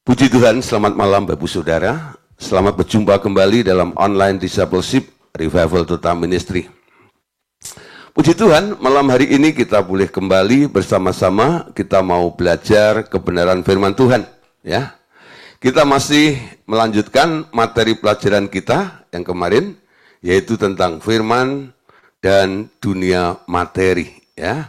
Puji Tuhan, selamat malam Bapak Saudara. Selamat berjumpa kembali dalam online discipleship Revival Total Ministry. Puji Tuhan, malam hari ini kita boleh kembali bersama-sama. Kita mau belajar kebenaran firman Tuhan. Ya, kita masih melanjutkan materi pelajaran kita yang kemarin, yaitu tentang firman dan dunia materi. Ya,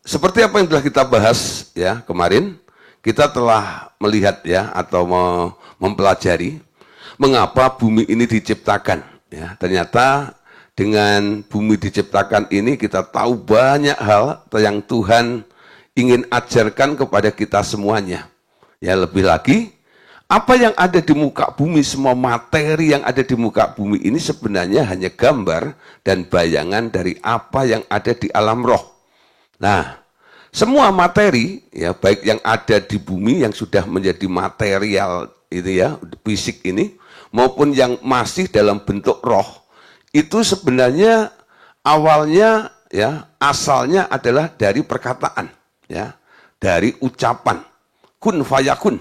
seperti apa yang telah kita bahas ya kemarin. Kita telah melihat ya atau mempelajari mengapa bumi ini diciptakan. Ya, ternyata dengan bumi diciptakan ini kita tahu banyak hal yang Tuhan ingin ajarkan kepada kita semuanya. Ya, lebih lagi apa yang ada di muka bumi, semua materi yang ada di muka bumi ini sebenarnya hanya gambar dan bayangan dari apa yang ada di alam roh. Nah, semua materi, ya baik yang ada di bumi yang sudah menjadi material itu ya, fisik ini, maupun yang masih dalam bentuk roh, itu sebenarnya awalnya ya asalnya adalah dari perkataan, ya dari ucapan, kun fayakun,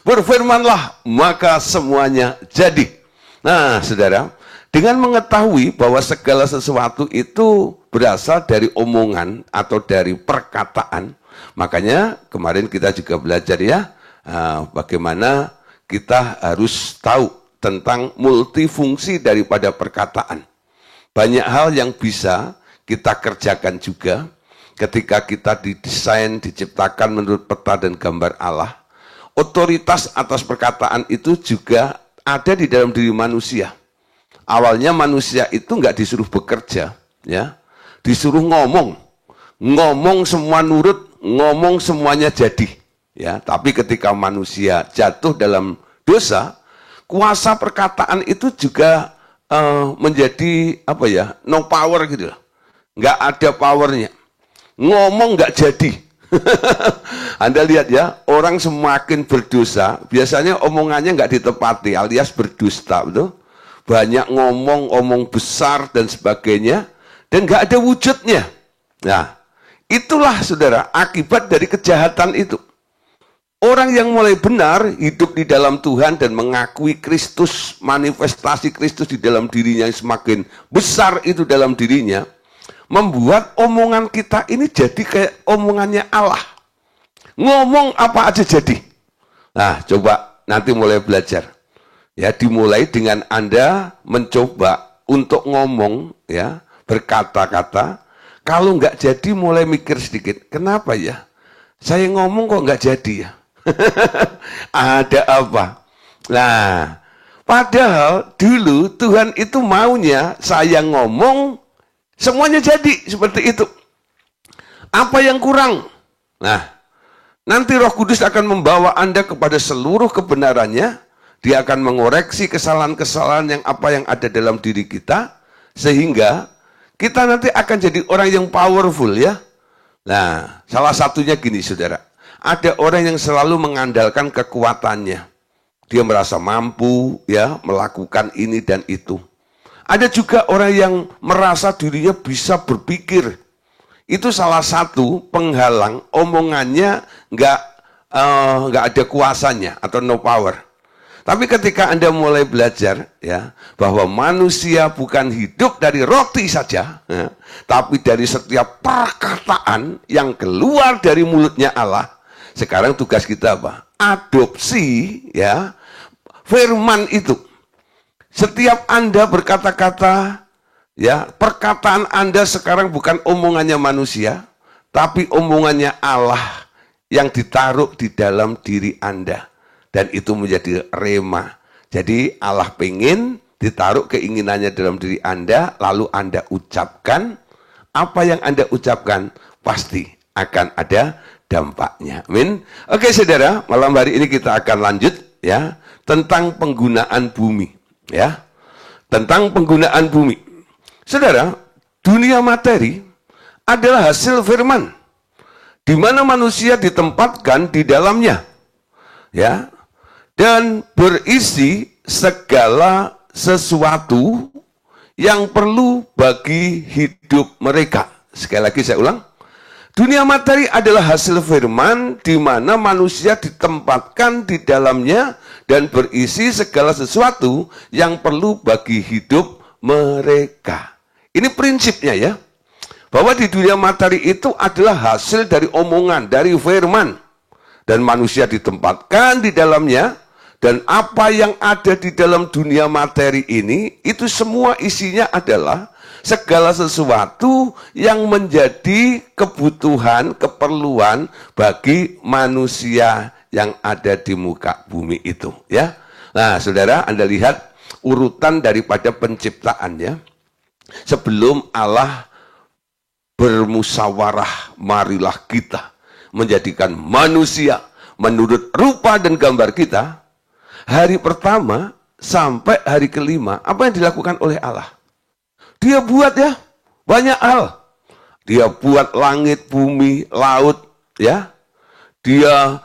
berfirmanlah maka semuanya jadi. Nah, saudara, dengan mengetahui bahwa segala sesuatu itu berasal dari omongan atau dari perkataan, makanya kemarin kita juga belajar ya, bagaimana kita harus tahu tentang multifungsi daripada perkataan. Banyak hal yang bisa kita kerjakan juga ketika kita didesain, diciptakan menurut peta dan gambar Allah. Otoritas atas perkataan itu juga ada di dalam diri manusia. Awalnya manusia itu nggak disuruh bekerja, ya, disuruh ngomong semua nurut, ngomong semuanya jadi, ya. Tapi ketika manusia jatuh dalam dosa, kuasa perkataan itu juga menjadi apa ya, no power gitu lah, nggak ada powernya, ngomong nggak jadi. Anda lihat ya, orang semakin berdosa, biasanya omongannya nggak ditepati, alias berdusta, betul? Banyak omong besar dan sebagainya, dan nggak ada wujudnya. Nah, itulah saudara akibat dari kejahatan itu. Orang yang mulai benar hidup di dalam Tuhan dan mengakui Kristus, manifestasi Kristus di dalam dirinya yang semakin besar itu dalam dirinya, membuat omongan kita ini jadi kayak omongannya Allah. Ngomong apa aja jadi. Nah, coba nanti mulai belajar. Ya, dimulai dengan Anda mencoba untuk ngomong, ya, berkata-kata. Kalau nggak jadi mulai mikir sedikit, kenapa ya? Saya ngomong kok nggak jadi ya? Ada apa? Nah, padahal dulu Tuhan itu maunya saya ngomong, semuanya jadi seperti itu. Apa yang kurang? Nah, nanti Roh Kudus akan membawa Anda kepada seluruh kebenarannya. Dia akan mengoreksi kesalahan-kesalahan yang ada dalam diri kita, sehingga kita nanti akan jadi orang yang powerful ya. Nah, salah satunya gini saudara, ada orang yang selalu mengandalkan kekuatannya. Dia merasa mampu ya melakukan ini dan itu. Ada juga orang yang merasa dirinya bisa berpikir. Itu salah satu penghalang omongannya nggak ada kuasanya atau no power. Tapi ketika Anda mulai belajar ya bahwa manusia bukan hidup dari roti saja, ya, tapi dari setiap perkataan yang keluar dari mulutnya Allah. Sekarang tugas kita apa? Adopsi ya firman itu. Setiap Anda berkata-kata, ya perkataan Anda sekarang bukan omongannya manusia, tapi omongannya Allah yang ditaruh di dalam diri Anda. Dan itu menjadi rema. Jadi Allah pengen ditaruh keinginannya dalam diri Anda, lalu Anda ucapkan, apa yang Anda ucapkan pasti akan ada dampaknya. Amin. Oke saudara, malam hari ini kita akan lanjut ya tentang penggunaan bumi. Ya, tentang penggunaan bumi. Saudara, dunia materi adalah hasil firman, di mana manusia ditempatkan di dalamnya. Ya, dan berisi segala sesuatu yang perlu bagi hidup mereka. Sekali lagi saya ulang, Dunia materi adalah hasil firman di mana manusia ditempatkan di dalamnya dan berisi segala sesuatu yang perlu bagi hidup mereka. Ini prinsipnya ya. Bahwa di dunia materi itu adalah hasil dari omongan, dari firman. Dan manusia ditempatkan di dalamnya. Dan apa yang ada di dalam dunia materi ini, itu semua isinya adalah segala sesuatu yang menjadi kebutuhan, keperluan bagi manusia yang ada di muka bumi itu. Ya, nah saudara, Anda lihat urutan daripada penciptaannya. Sebelum Allah bermusyawarah, marilah kita menjadikan manusia menurut rupa dan gambar kita. Hari pertama sampai hari kelima, apa yang dilakukan oleh Allah? Dia buat ya, banyak hal. Dia buat langit, bumi, laut, ya. Dia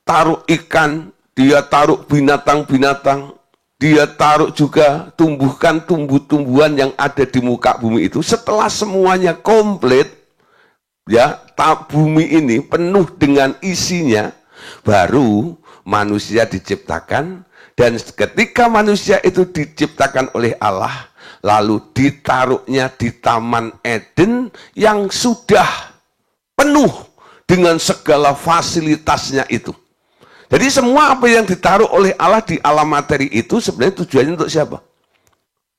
taruh ikan, dia taruh binatang-binatang, dia taruh juga tumbuhkan tumbuh-tumbuhan yang ada di muka bumi itu. Setelah semuanya komplit, ya, bumi ini penuh dengan isinya, baru manusia diciptakan. Dan ketika manusia itu diciptakan oleh Allah, lalu ditaruhnya di Taman Eden yang sudah penuh dengan segala fasilitasnya itu. Jadi semua apa yang ditaruh oleh Allah di alam materi itu sebenarnya tujuannya untuk siapa?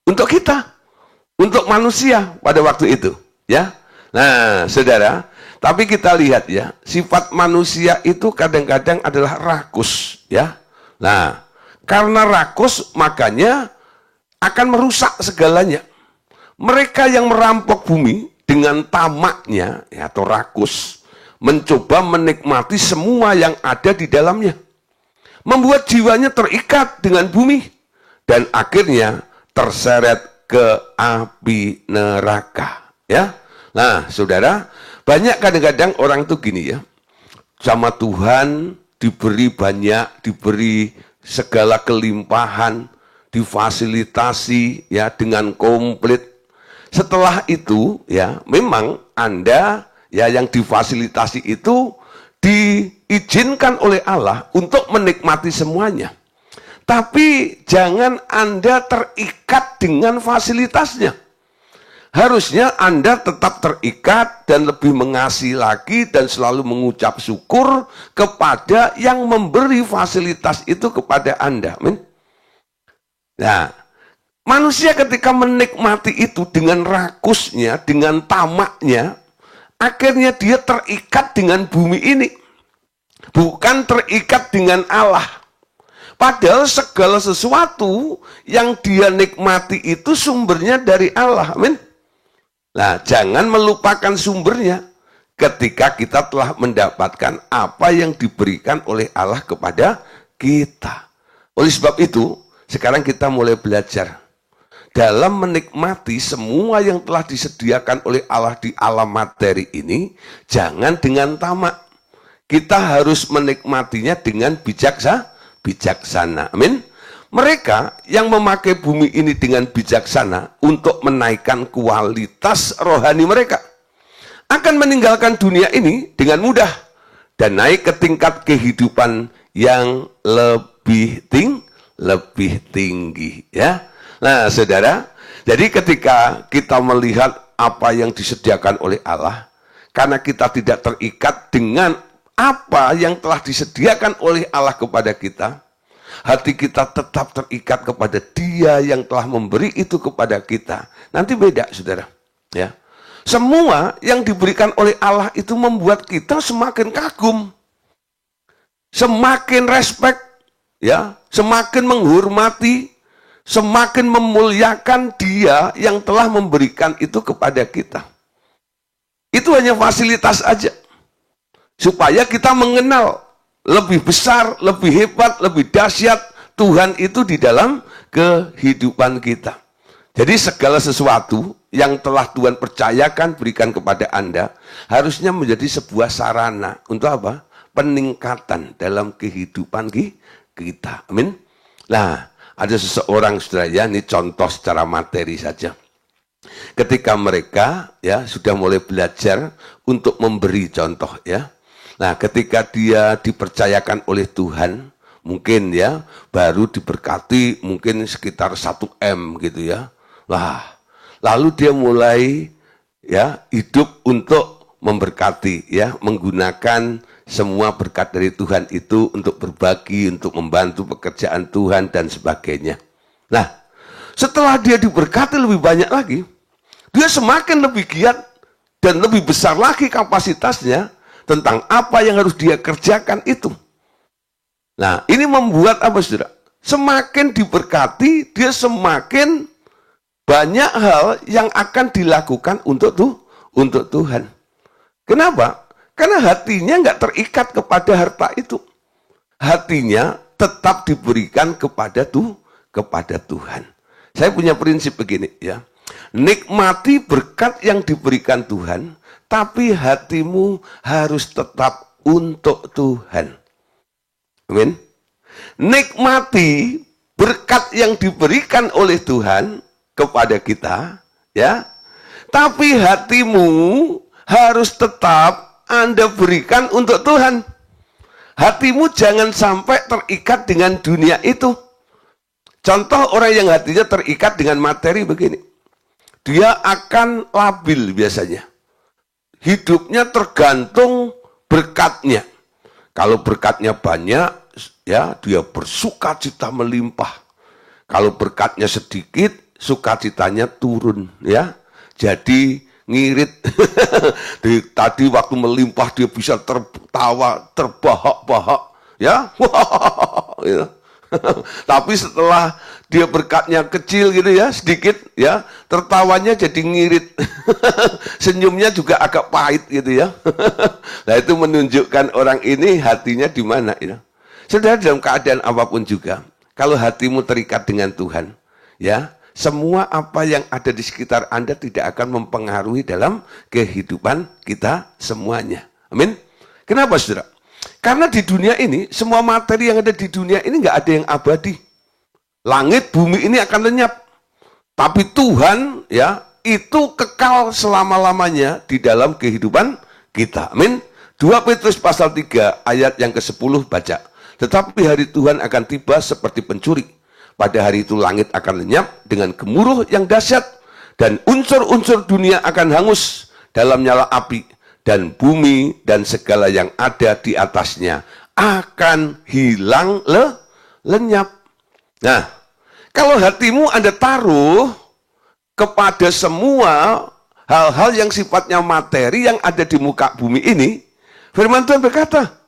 Untuk kita, untuk manusia pada waktu itu, ya. Nah, saudara, tapi kita lihat ya, sifat manusia itu kadang-kadang adalah rakus, ya. Nah, karena rakus makanya akan merusak segalanya. Mereka yang merampok bumi dengan tamaknya, ya, atau rakus, mencoba menikmati semua yang ada di dalamnya. Membuat jiwanya terikat dengan bumi. Dan akhirnya terseret ke api neraka. Ya. Nah, saudara, banyak kadang-kadang orang tuh gini ya. Sama Tuhan diberi banyak, diberi segala kelimpahan, difasilitasi ya dengan komplit. Setelah itu ya, memang Anda ya yang difasilitasi itu diizinkan oleh Allah untuk menikmati semuanya. Tapi jangan Anda terikat dengan fasilitasnya. Harusnya Anda tetap terikat dan lebih mengasihi lagi dan selalu mengucap syukur kepada yang memberi fasilitas itu kepada Anda. Amin. Nah, manusia ketika menikmati itu dengan rakusnya, dengan tamaknya, akhirnya dia terikat dengan bumi ini. Bukan terikat dengan Allah. Padahal segala sesuatu yang dia nikmati itu sumbernya dari Allah. Amin. Nah, jangan melupakan sumbernya ketika kita telah mendapatkan apa yang diberikan oleh Allah kepada kita. Oleh sebab itu, sekarang kita mulai belajar dalam menikmati semua yang telah disediakan oleh Allah di alam materi ini, jangan dengan tamak. Kita harus menikmatinya dengan bijaksana. Amin. Mereka yang memakai bumi ini dengan bijaksana untuk menaikkan kualitas rohani mereka akan meninggalkan dunia ini dengan mudah dan naik ke tingkat kehidupan yang lebih tinggi, ya. Nah, saudara, jadi ketika kita melihat apa yang disediakan oleh Allah, karena kita tidak terikat dengan apa yang telah disediakan oleh Allah kepada kita, hati kita tetap terikat kepada Dia yang telah memberi itu kepada kita. Nanti beda, saudara. Ya, semua yang diberikan oleh Allah itu membuat kita semakin kagum, semakin respect, ya, semakin menghormati, semakin memuliakan Dia yang telah memberikan itu kepada kita. Itu hanya fasilitas aja, supaya kita mengenal lebih besar, lebih hebat, lebih dahsyat Tuhan itu di dalam kehidupan kita. Jadi segala sesuatu yang telah Tuhan percayakan berikan kepada Anda harusnya menjadi sebuah sarana untuk apa? Peningkatan dalam kehidupan kita. Amin. Nah, ada seseorang, saudara, ya, ini contoh secara materi saja. ketika mereka ya sudah mulai belajar untuk memberi contoh ya. Nah, ketika dia dipercayakan oleh Tuhan, mungkin ya baru diberkati mungkin sekitar 1 M gitu ya. Wah, lalu dia mulai ya hidup untuk memberkati ya, menggunakan semua berkat dari Tuhan itu untuk berbagi, untuk membantu pekerjaan Tuhan dan sebagainya. Nah, setelah dia diberkati lebih banyak lagi, dia semakin lebih giat dan lebih besar lagi kapasitasnya tentang apa yang harus dia kerjakan itu. Nah, ini membuat apa, saudara? Semakin diberkati, dia semakin banyak hal yang akan dilakukan untuk Tuhan. Kenapa? Karena hatinya nggak terikat kepada harta itu. Hatinya tetap diberikan kepada Tuhan. Saya punya prinsip begini ya. Nikmati berkat yang diberikan Tuhan, tapi hatimu harus tetap untuk Tuhan. Amin. Nikmati berkat yang diberikan oleh Tuhan kepada kita, ya. Tapi hatimu harus tetap Anda berikan untuk Tuhan. Hatimu jangan sampai terikat dengan dunia itu. Contoh orang yang hatinya terikat dengan materi begini. Dia akan labil biasanya. Hidupnya tergantung berkatnya. Kalau berkatnya banyak, ya dia bersukacita melimpah. Kalau berkatnya sedikit, sukacitanya turun, ya. Jadi ngirit. Tadi waktu melimpah dia bisa tertawa, terbahak-bahak, ya. Gitu. Tapi setelah dia berkatnya kecil gitu ya, sedikit ya, tertawanya jadi ngirit. Senyumnya juga agak pahit gitu ya. Nah, itu menunjukkan orang ini hatinya di mana ya. Saudara, dalam keadaan apapun juga, kalau hatimu terikat dengan Tuhan, ya, semua apa yang ada di sekitar Anda tidak akan mempengaruhi dalam kehidupan kita semuanya. Amin. Kenapa, saudara? Karena di dunia ini, semua materi yang ada di dunia ini nggak ada yang abadi. Langit, bumi ini akan lenyap. Tapi Tuhan, ya, itu kekal selama-lamanya di dalam kehidupan kita. Amin. 2 Petrus pasal 3 ayat yang ke-10 baca. Tetapi hari Tuhan akan tiba seperti pencuri. Pada hari itu langit akan lenyap dengan gemuruh yang dahsyat. Dan unsur-unsur dunia akan hangus dalam nyala api. Dan bumi dan segala yang ada di atasnya akan hilang lenyap. Nah, kalau hatimu Anda taruh kepada semua hal-hal yang sifatnya materi yang ada di muka bumi ini, firman Tuhan berkata,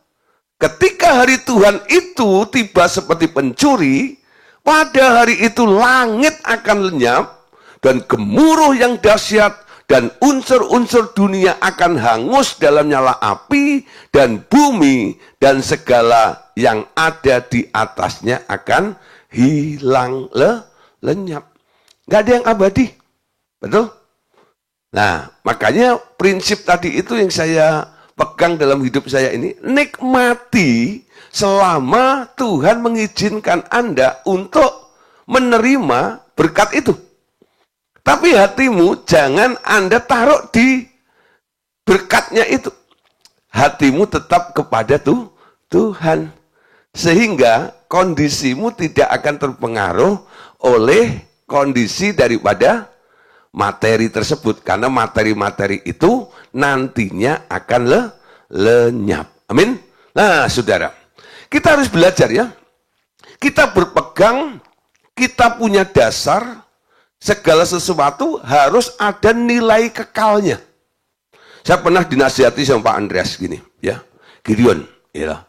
ketika hari Tuhan itu tiba seperti pencuri, pada hari itu langit akan lenyap dan gemuruh yang dahsyat dan unsur-unsur dunia akan hangus dalam nyala api, dan bumi dan segala yang ada di atasnya akan hilang lenyap. Gak ada yang abadi. Betul? Nah, makanya prinsip tadi itu yang saya pegang dalam hidup saya ini. Nikmati selama Tuhan mengizinkan Anda untuk menerima berkat itu. Tapi hatimu jangan Anda taruh di berkatnya itu. Hatimu tetap kepada Tuhan. Sehingga kondisimu tidak akan terpengaruh oleh kondisi daripada materi tersebut. Karena materi-materi itu nantinya akan lenyap. Amin. Nah, saudara, kita harus belajar ya. Kita berpegang, kita punya dasar, segala sesuatu harus ada nilai kekalnya. Saya pernah dinasihati sama Pak Andreas gini, ya, Gideon, ya,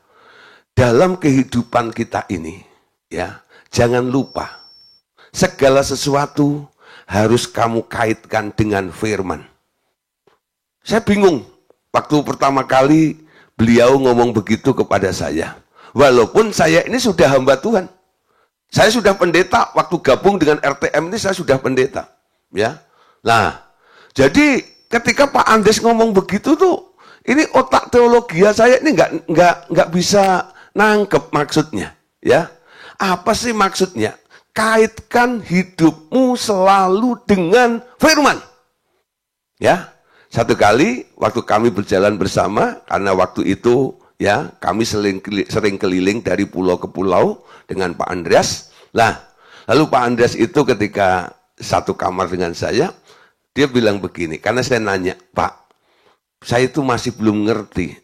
dalam kehidupan kita ini, ya, jangan lupa segala sesuatu harus kamu kaitkan dengan firman. Saya bingung waktu pertama kali beliau ngomong begitu kepada saya, walaupun saya ini sudah hamba Tuhan. Saya sudah pendeta, waktu gabung dengan RTM ini saya sudah pendeta. Ya. Nah, jadi ketika Pak Andes ngomong begitu tuh, ini otak teologi saya ini nggak bisa nangkep maksudnya. Ya. Apa sih maksudnya? kaitkan hidupmu selalu dengan firman. Ya, satu kali waktu kami berjalan bersama, karena waktu itu ya kami sering keliling dari pulau ke pulau dengan Pak Andreas. Nah, lalu Pak Andreas itu ketika satu kamar dengan saya, dia bilang begini, karena saya nanya, Pak, saya itu masih belum ngerti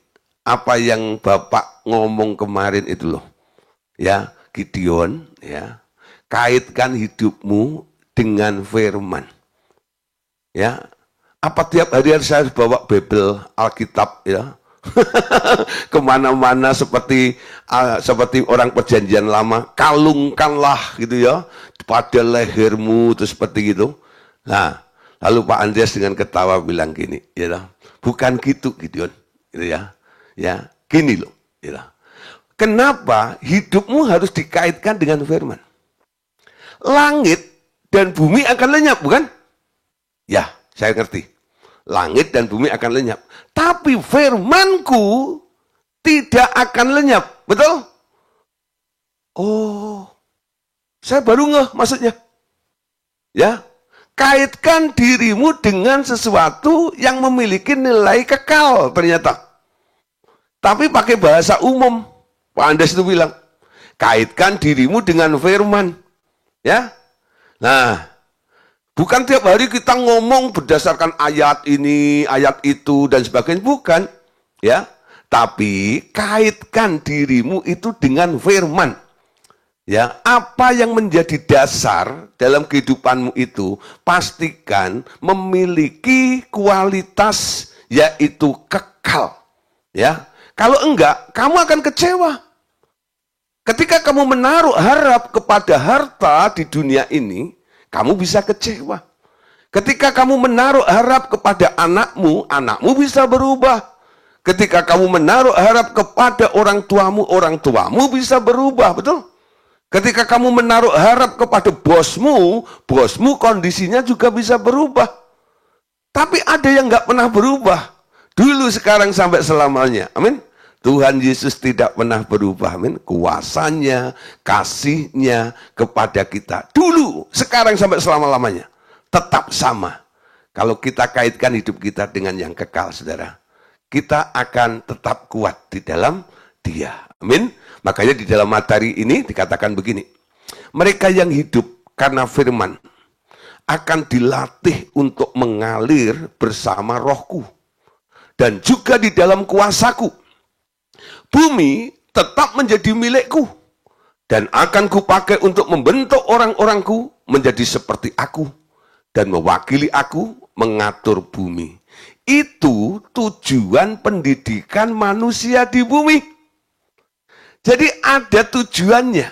apa yang Bapak ngomong kemarin itu loh. Ya, Gideon, ya, kaitkan hidupmu dengan firman. Ya, apa tiap hari harus saya bawa Bible, Alkitab, ya, kemana-mana seperti orang perjanjian lama, kalungkanlah gitu ya, pada lehermu, itu seperti gitu. Nah, lalu Pak Andreas dengan ketawa bilang gini, ya, bukan gitu Gideon, gitu ya, ya, gini loh, ya. Kenapa hidupmu harus dikaitkan dengan firman? Langit dan bumi akan lenyap, bukan? Ya, saya ngerti. Langit dan bumi akan lenyap. Tapi firmanku tidak akan lenyap. Betul? Oh, saya baru ngeh maksudnya. Ya, kaitkan dirimu dengan sesuatu yang memiliki nilai kekal ternyata. Tapi pakai bahasa umum. Pak Andreas itu bilang, kaitkan dirimu dengan firman. Ya, nah, bukan tiap hari kita ngomong berdasarkan ayat ini, ayat itu, dan sebagainya. Bukan. Ya, tapi kaitkan dirimu itu dengan firman. Ya, apa yang menjadi dasar dalam kehidupanmu itu, pastikan memiliki kualitas, yaitu kekal. Ya, kalau enggak, kamu akan kecewa. Ketika kamu menaruh harap kepada harta di dunia ini, kamu bisa kecewa. Ketika kamu menaruh harap kepada anakmu, anakmu bisa berubah. Ketika kamu menaruh harap kepada orang tuamu bisa berubah, betul? Ketika kamu menaruh harap kepada bosmu, bosmu kondisinya juga bisa berubah. Tapi ada yang nggak pernah berubah. Dulu, sekarang, sampai selamanya. Amin. Tuhan Yesus tidak pernah berubah, amin. Kuasanya, kasihnya kepada kita. Dulu, sekarang, sampai selama-lamanya. Tetap sama. Kalau kita kaitkan hidup kita dengan yang kekal, saudara, kita akan tetap kuat di dalam Dia. Amin. Makanya di dalam materi ini dikatakan begini. Mereka yang hidup karena firman akan dilatih untuk mengalir bersama rohku. Dan juga di dalam kuasaku. Bumi tetap menjadi milikku, dan akan kupakai untuk membentuk orang-orangku menjadi seperti aku, dan mewakili aku mengatur bumi. Itu tujuan pendidikan manusia di bumi. Jadi ada tujuannya.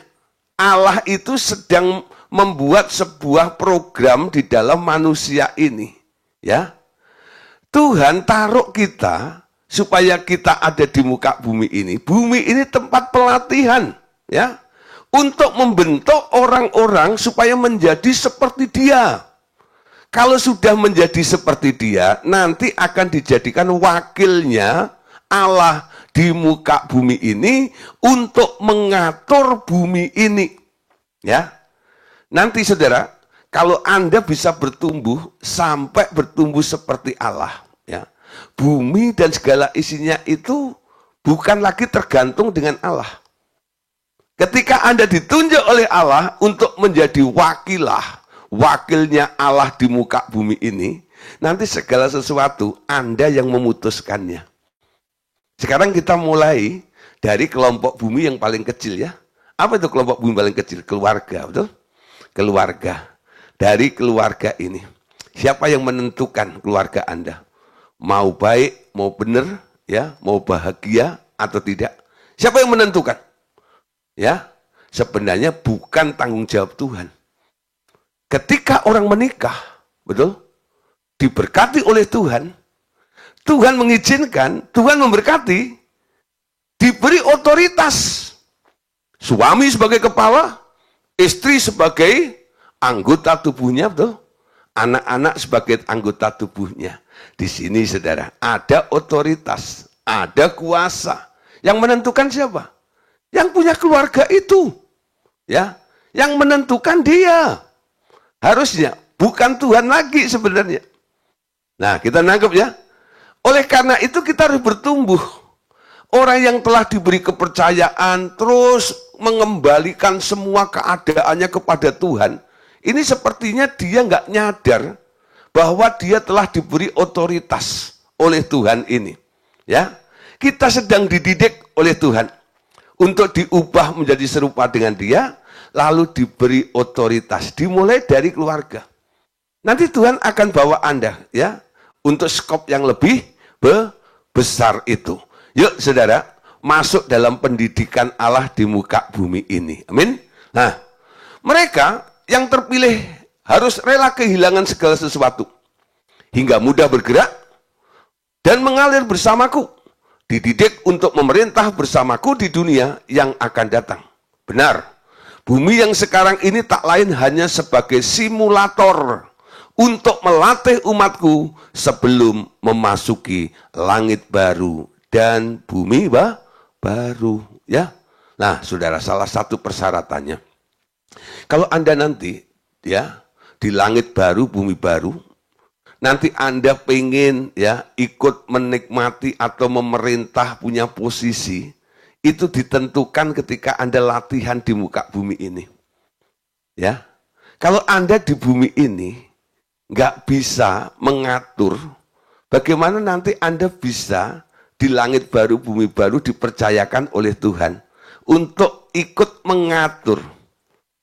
Allah itu sedang membuat sebuah program di dalam manusia ini. Ya, Tuhan taruh kita supaya kita ada di muka bumi ini. Bumi ini tempat pelatihan, ya, untuk membentuk orang-orang supaya menjadi seperti Dia. Kalau sudah menjadi seperti Dia, nanti akan dijadikan wakilnya Allah di muka bumi ini untuk mengatur bumi ini. Ya, nanti saudara, kalau Anda bisa bertumbuh sampai bertumbuh seperti Allah, ya, bumi dan segala isinya itu bukan lagi tergantung dengan Allah. Ketika Anda ditunjuk oleh Allah untuk menjadi wakilnya Allah di muka bumi ini, nanti segala sesuatu Anda yang memutuskannya. Sekarang kita mulai dari kelompok bumi yang paling kecil, ya. Apa itu kelompok bumi paling kecil? Keluarga, betul? Keluarga. Dari keluarga ini, siapa yang menentukan keluarga Anda? Mau baik, mau benar, ya, mau bahagia atau tidak? Siapa yang menentukan? Ya, sebenarnya bukan tanggung jawab Tuhan. Ketika orang menikah, betul, diberkati oleh Tuhan, Tuhan mengizinkan, Tuhan memberkati, diberi otoritas. Suami sebagai kepala, istri sebagai anggota tubuhnya, betul? Anak-anak sebagai anggota tubuhnya. Di sini, saudara, ada otoritas, ada kuasa. Yang menentukan siapa? Yang punya keluarga itu. Ya, Yang menentukan dia. Harusnya, bukan Tuhan lagi sebenarnya. Nah, kita nangkep ya. Oleh karena itu kita harus bertumbuh. Orang yang telah diberi kepercayaan terus mengembalikan semua keadaannya kepada Tuhan. Ini sepertinya dia nggak nyadar bahwa dia telah diberi otoritas oleh Tuhan ini. Ya, kita sedang dididik oleh Tuhan untuk diubah menjadi serupa dengan Dia, lalu diberi otoritas. Dimulai dari keluarga. Nanti Tuhan akan bawa Anda ya untuk skop yang lebih besar itu. Yuk saudara, masuk dalam pendidikan Allah di muka bumi ini. Amin. Nah, mereka yang terpilih harus rela kehilangan segala sesuatu. Hingga mudah bergerak dan mengalir bersamaku. Dididik untuk memerintah bersamaku di dunia yang akan datang. Benar, bumi yang sekarang ini tak lain hanya sebagai simulator untuk melatih umatku sebelum memasuki langit baru dan bumi baru, ya. Nah, saudara, salah satu persyaratannya, kalau Anda nanti, ya, di langit baru, bumi baru, nanti Anda pengen, ya, ikut menikmati atau memerintah punya posisi, itu ditentukan ketika Anda latihan di muka bumi ini, ya. Kalau Anda di bumi ini nggak bisa mengatur, bagaimana nanti Anda bisa di langit baru, bumi baru dipercayakan oleh Tuhan untuk ikut mengatur.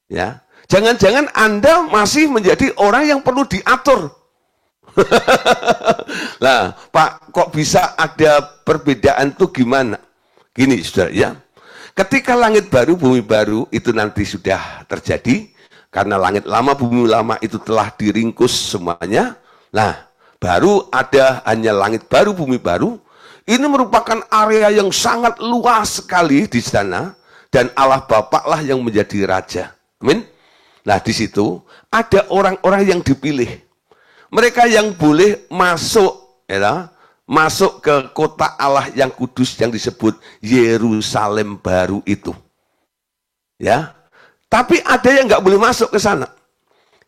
Ya, jangan-jangan Anda masih menjadi orang yang perlu diatur. Nah, Pak, kok bisa ada perbedaan tuh gimana? Gini, saudara, ya. Ketika langit baru, bumi baru itu nanti sudah terjadi, karena langit lama, bumi lama itu telah diringkus semuanya. Nah, baru ada hanya langit baru, bumi baru. Ini merupakan area yang sangat luas sekali di sana, dan Allah Bapa lah yang menjadi raja. Amin. Nah, di situ ada orang-orang yang dipilih. Mereka yang boleh masuk, ya, masuk ke kota Allah yang kudus yang disebut Yerusalem baru itu. Ya, tapi ada yang nggak boleh masuk ke sana.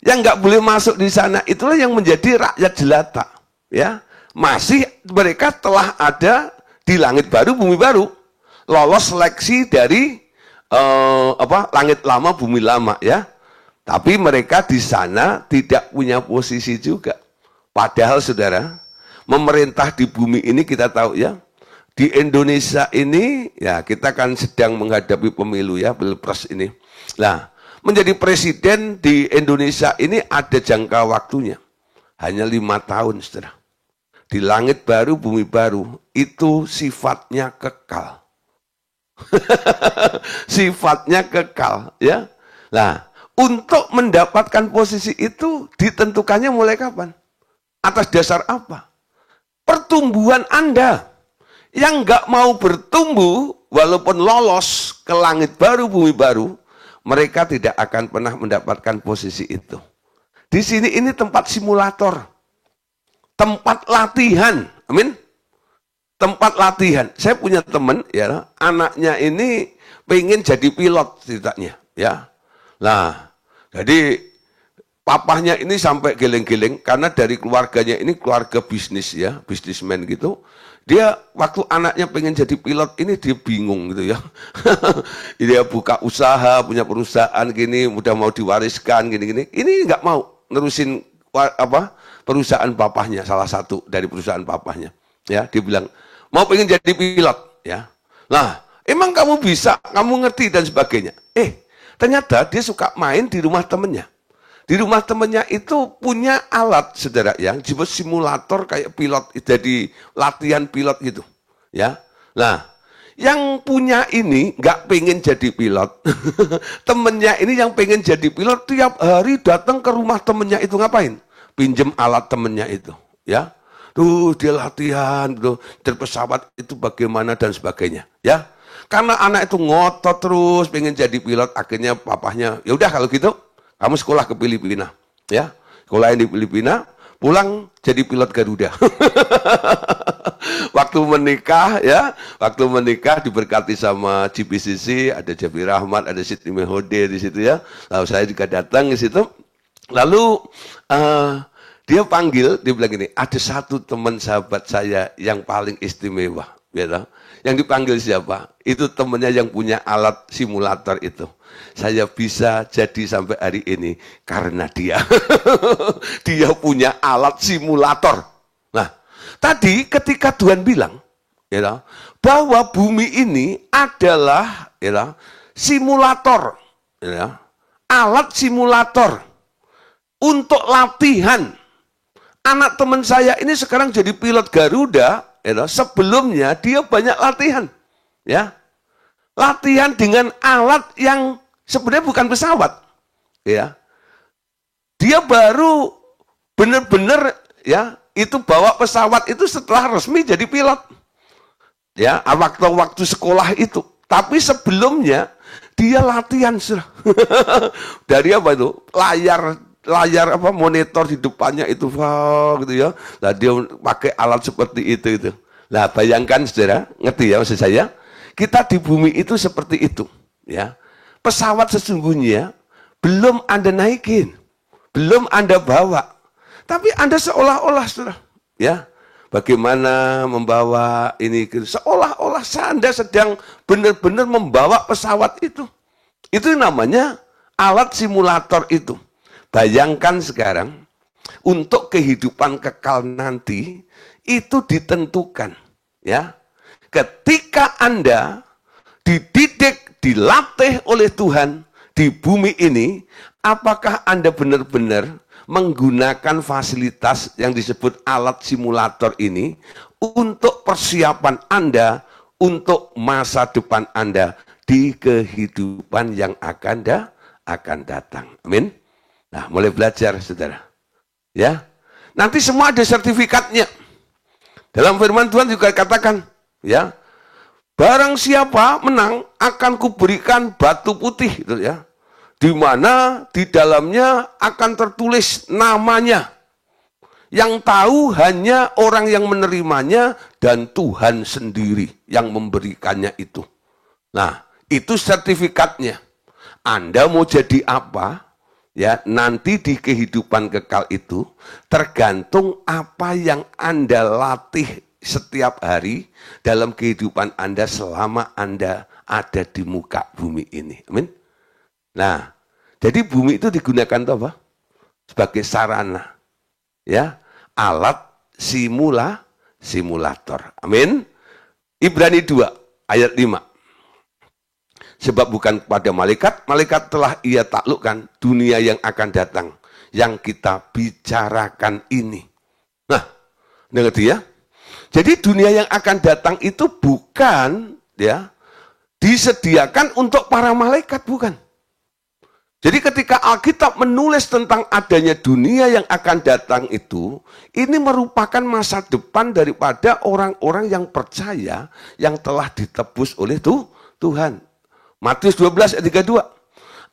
Yang nggak boleh masuk di sana itulah yang menjadi rakyat jelata. Ya. Masih mereka telah ada di langit baru, bumi baru, lolos seleksi dari langit lama, bumi lama, ya. Tapi mereka di sana tidak punya posisi juga. Padahal saudara, memerintah di bumi ini kita tahu ya, di Indonesia ini ya kita kan sedang menghadapi pemilu ya, pilpres ini. Nah, menjadi presiden di Indonesia ini ada jangka waktunya, hanya 5 tahun, saudara. Di langit baru, bumi baru, itu sifatnya kekal. Sifatnya kekal, ya. Nah, untuk mendapatkan posisi itu ditentukannya mulai kapan? Atas dasar apa? Pertumbuhan Anda. Yang nggak mau bertumbuh, walaupun lolos ke langit baru, bumi baru, mereka tidak akan pernah mendapatkan posisi itu. Di sini ini tempat simulator. Tempat latihan, amin. Tempat latihan. Saya punya teman, ya, anaknya ini pengen jadi pilot ceritanya, ya. Nah, jadi papahnya ini sampai geleng-geleng karena dari keluarganya ini keluarga bisnis ya, bisnismen gitu. Dia waktu anaknya pengen jadi pilot ini dia bingung gitu ya. Dia buka usaha, punya perusahaan gini, udah mau diwariskan gini-gini. Ini nggak mau nerusin perusahaan papahnya, salah satu dari perusahaan papahnya. Ya, dia bilang, mau pengen jadi pilot. Ya, nah, emang kamu bisa, kamu ngerti dan sebagainya. Ternyata dia suka main di rumah temennya. Di rumah temennya itu punya alat, saudara, yang disebut simulator kayak pilot, jadi latihan pilot gitu. Ya, nah, yang punya ini nggak pengen jadi pilot. Temennya ini yang pengen jadi pilot tiap hari datang ke rumah temennya itu ngapain? Pinjem alat temennya itu, ya. Tuh dia latihan, tuh dari pesawat itu bagaimana dan sebagainya, ya. Karena anak itu ngotot terus pengen jadi pilot, akhirnya papahnya, ya udah kalau gitu, kamu sekolah ke Filipina, ya. Sekolah di Filipina, pulang jadi pilot Garuda. Waktu menikah ya, waktu menikah diberkati sama GPCC, ada Jabi Rahmat, ada Siti Mehode di situ ya. Lalu saya juga datang ke situ. Lalu dia panggil, dia bilang gini, ada satu teman sahabat saya yang paling istimewa, ya. Yang dipanggil siapa? Itu temannya yang punya alat simulator itu. Saya bisa jadi sampai hari ini karena dia. Dia punya alat simulator. Nah, tadi ketika Tuhan bilang, ya, bahwa bumi ini adalah ya, simulator, ya, alat simulator untuk latihan. Anak teman saya ini sekarang jadi pilot Garuda. Sebelumnya dia banyak latihan, ya, latihan dengan alat yang sebenarnya bukan pesawat, ya. Dia baru benar-benar, ya, itu bawa pesawat itu setelah resmi jadi pilot, ya, waktu sekolah itu. Tapi sebelumnya dia latihan sudah dari apa itu layar apa monitor di depannya itu gitu ya. Nah, dia pakai alat seperti itu. Nah, bayangkan saudara, ngerti ya maksud saya? Kita di bumi itu seperti itu, ya. Pesawat sesungguhnya belum Anda naikin, belum Anda bawa. Tapi Anda seolah-olah saudara, ya. Bagaimana membawa ini seolah-olah Anda sedang benar-benar membawa pesawat itu. Itu namanya alat simulator itu. Bayangkan sekarang, untuk kehidupan kekal nanti, itu ditentukan. Ya, ketika Anda dididik, dilatih oleh Tuhan di bumi ini, apakah Anda benar-benar menggunakan fasilitas yang disebut alat simulator ini untuk persiapan Anda, untuk masa depan Anda di kehidupan yang akan datang. Amin. Nah, mulai belajar, saudara. Ya, nanti semua ada sertifikatnya. Dalam firman Tuhan juga katakan, ya, barang siapa menang akan kuberikan batu putih, gitu ya, di mana di dalamnya akan tertulis namanya. Yang tahu hanya orang yang menerimanya dan Tuhan sendiri yang memberikannya itu. Nah, itu sertifikatnya. Anda mau jadi apa? Ya, nanti di kehidupan kekal itu tergantung apa yang Anda latih setiap hari dalam kehidupan Anda selama Anda ada di muka bumi ini. Amin. Nah, jadi bumi itu digunakan apa? Sebagai sarana. Ya, alat simulator. Amin. Ibrani 2 ayat 5. Sebab bukan kepada malaikat telah ia taklukkan dunia yang akan datang, yang kita bicarakan ini. Nah, ngerti ya? Jadi dunia yang akan datang itu bukan ya disediakan untuk para malaikat, bukan. Jadi ketika Alkitab menulis tentang adanya dunia yang akan datang itu, ini merupakan masa depan daripada orang-orang yang percaya, yang telah ditebus oleh Tuhan. Matius 12 ayat 32.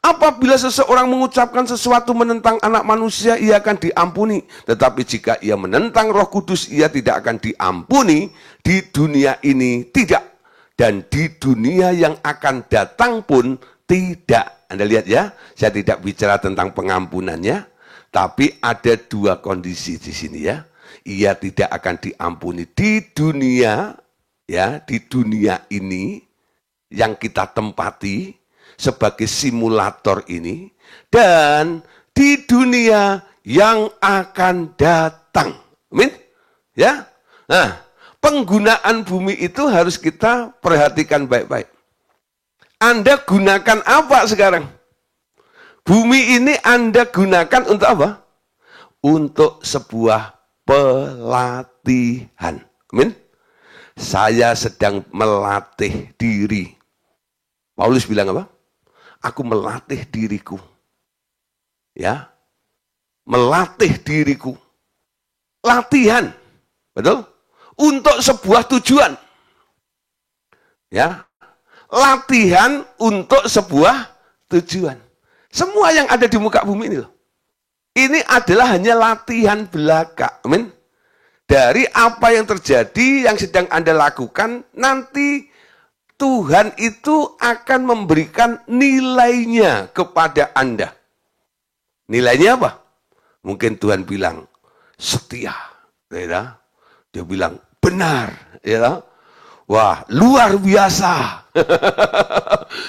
Apabila seseorang mengucapkan sesuatu menentang anak manusia, ia akan diampuni. Tetapi jika ia menentang Roh Kudus, ia tidak akan diampuni di dunia ini, tidak. Dan di dunia yang akan datang pun tidak. Anda lihat ya, saya tidak bicara tentang pengampunannya, tapi ada dua kondisi di sini ya. Ia tidak akan diampuni di dunia, ya, di dunia ini yang kita tempati sebagai simulator ini, dan di dunia yang akan datang. Amin. Ya. Nah, penggunaan bumi itu harus kita perhatikan baik-baik. Anda gunakan apa sekarang? Bumi ini Anda gunakan untuk apa? Untuk sebuah pelatihan. Amin. Saya sedang melatih diri. Paulus bilang apa? Aku melatih diriku. Ya. Melatih diriku. Latihan. Betul? Untuk sebuah tujuan. Ya. Latihan untuk sebuah tujuan. Semua yang ada di muka bumi ini loh. Ini adalah hanya latihan belaka. Amin. Dari apa yang terjadi, yang sedang Anda lakukan, nanti Tuhan itu akan memberikan nilainya kepada Anda. Nilainya apa? Mungkin Tuhan bilang, setia. Ya, dia bilang, benar. Ya, wah, luar biasa.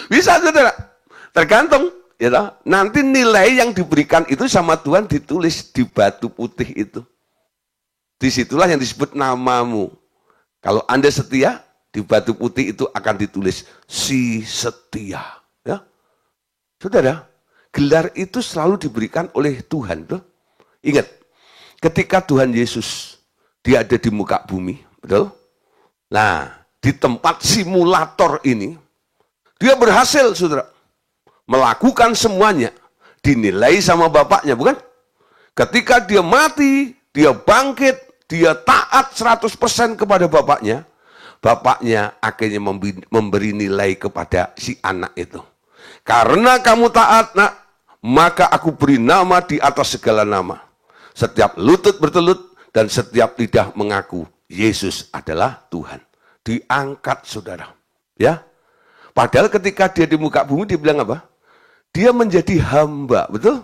Bisa, saudara. Tergantung. Ya, nanti nilai yang diberikan itu sama Tuhan ditulis di batu putih itu. Disitulah yang disebut namamu. Kalau Anda setia, di batu putih itu akan ditulis si setia. Ya, saudara, gelar itu selalu diberikan oleh Tuhan. Tuh. Ingat, ketika Tuhan Yesus dia ada di muka bumi, betul? Nah, di tempat simulator ini, dia berhasil, saudara. Melakukan semuanya, dinilai sama Bapaknya, bukan? Ketika dia mati, dia bangkit, dia taat 100% kepada Bapaknya, Bapaknya akhirnya memberi nilai kepada si anak itu. Karena kamu taat, nak, maka aku beri nama di atas segala nama. Setiap lutut bertelut dan setiap lidah mengaku Yesus adalah Tuhan. Diangkat, saudara. Ya. Padahal ketika dia di muka bumi, dia bilang apa? Dia menjadi hamba, betul?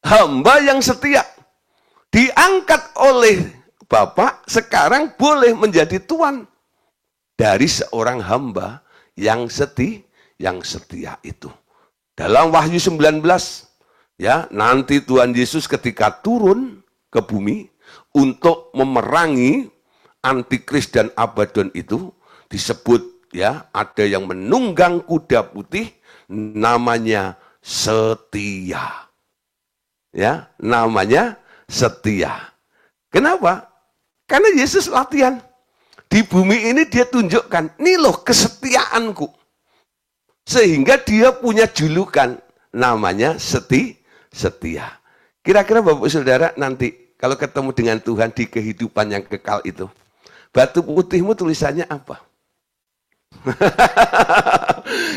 Hamba yang setia. Diangkat oleh Bapak, sekarang boleh menjadi tuan. Dari seorang hamba yang setia itu. Dalam Wahyu 19, ya, nanti Tuhan Yesus ketika turun ke bumi untuk memerangi antikris dan Abaddon itu disebut, ya, ada yang menunggang kuda putih namanya setia. Ya, namanya setia. Kenapa? Karena Yesus latihan. Di bumi ini dia tunjukkan, nih loh kesetiaanku. Sehingga dia punya julukan namanya setia. Kira-kira Bapak Saudara nanti kalau ketemu dengan Tuhan di kehidupan yang kekal itu, batu putihmu tulisannya apa?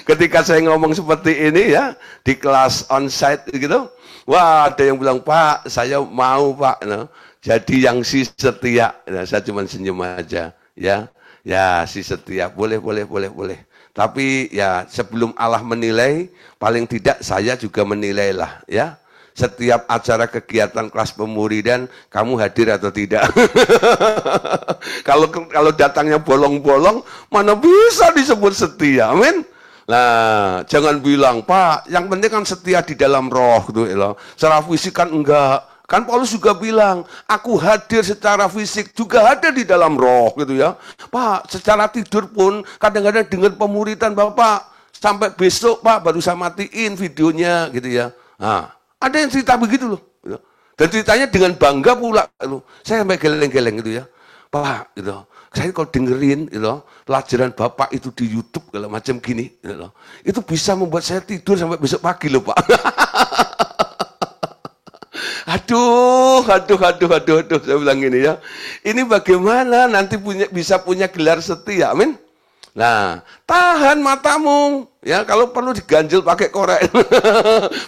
Ketika saya ngomong seperti ini ya, di kelas onsite gitu, wah ada yang bilang, Pak, saya mau Pak, no, jadi yang si setia. Nah, saya cuma senyum aja, ya, si setia, boleh. Tapi ya sebelum Allah menilai, paling tidak saya juga menilai lah, ya. Setiap acara kegiatan kelas pemuridan, kamu hadir atau tidak? Kalau datangnya bolong-bolong, mana bisa disebut setia, amin? Nah, jangan bilang, Pak, yang penting kan setia di dalam roh, gitu, secara fisik kan enggak. Kan Paulus juga bilang, aku hadir secara fisik, juga hadir di dalam roh, gitu ya. Pak, secara tidur pun, kadang-kadang dengan pemuridan Bapak, sampai besok, Pak, baru saya matiin videonya, gitu ya. Nah, ada yang cerita begitu loh. Dan ceritanya dengan bangga pula. Saya sampai geleng-geleng gitu ya. Pak, gitu. Saya kalau dengerin gitu, pelajaran Bapak itu di YouTube kalau macam gini. Gitu, itu bisa membuat saya tidur sampai besok pagi loh Pak. Aduh, saya bilang gini ya. Ini bagaimana nanti bisa punya gelar setia, amin? Nah, tahan matamu, ya kalau perlu diganjel pakai korek,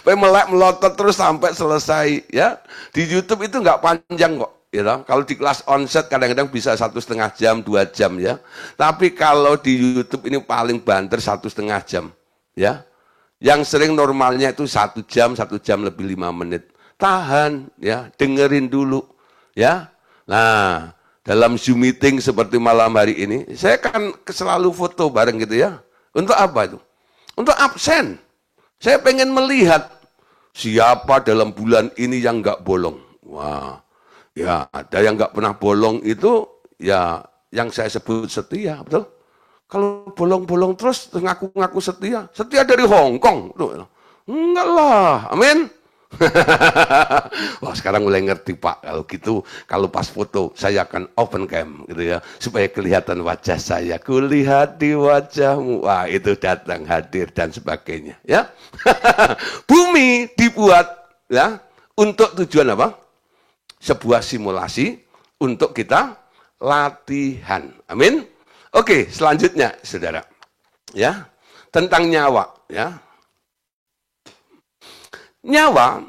sampai melek melotot terus sampai selesai, ya. Di YouTube itu nggak panjang kok, ya. Kalau di kelas onset kadang-kadang bisa 1,5 jam, 2 jam, ya. Tapi kalau di YouTube ini paling banter 1,5 jam, ya. Yang sering normalnya itu 1 jam lebih 5 menit. Tahan, ya, dengerin dulu, ya. Nah. Dalam Zoom meeting seperti malam hari ini, saya kan selalu foto bareng gitu ya. Untuk apa itu? Untuk absen. Saya pengen melihat siapa dalam bulan ini yang nggak bolong. Wah, ya ada yang nggak pernah bolong itu, ya yang saya sebut setia, betul? Kalau bolong-bolong terus ngaku-ngaku setia dari Hong Kong. Enggak lah, amin. Wah sekarang mulai ngerti Pak, kalau gitu kalau pas foto saya akan open cam gitu ya, supaya kelihatan wajah saya, kulihat di wajahmu, wah itu datang hadir dan sebagainya ya. Bumi dibuat ya untuk tujuan apa? Sebuah simulasi untuk kita latihan, amin. Oke, selanjutnya saudara ya, tentang nyawa ya. Nyawa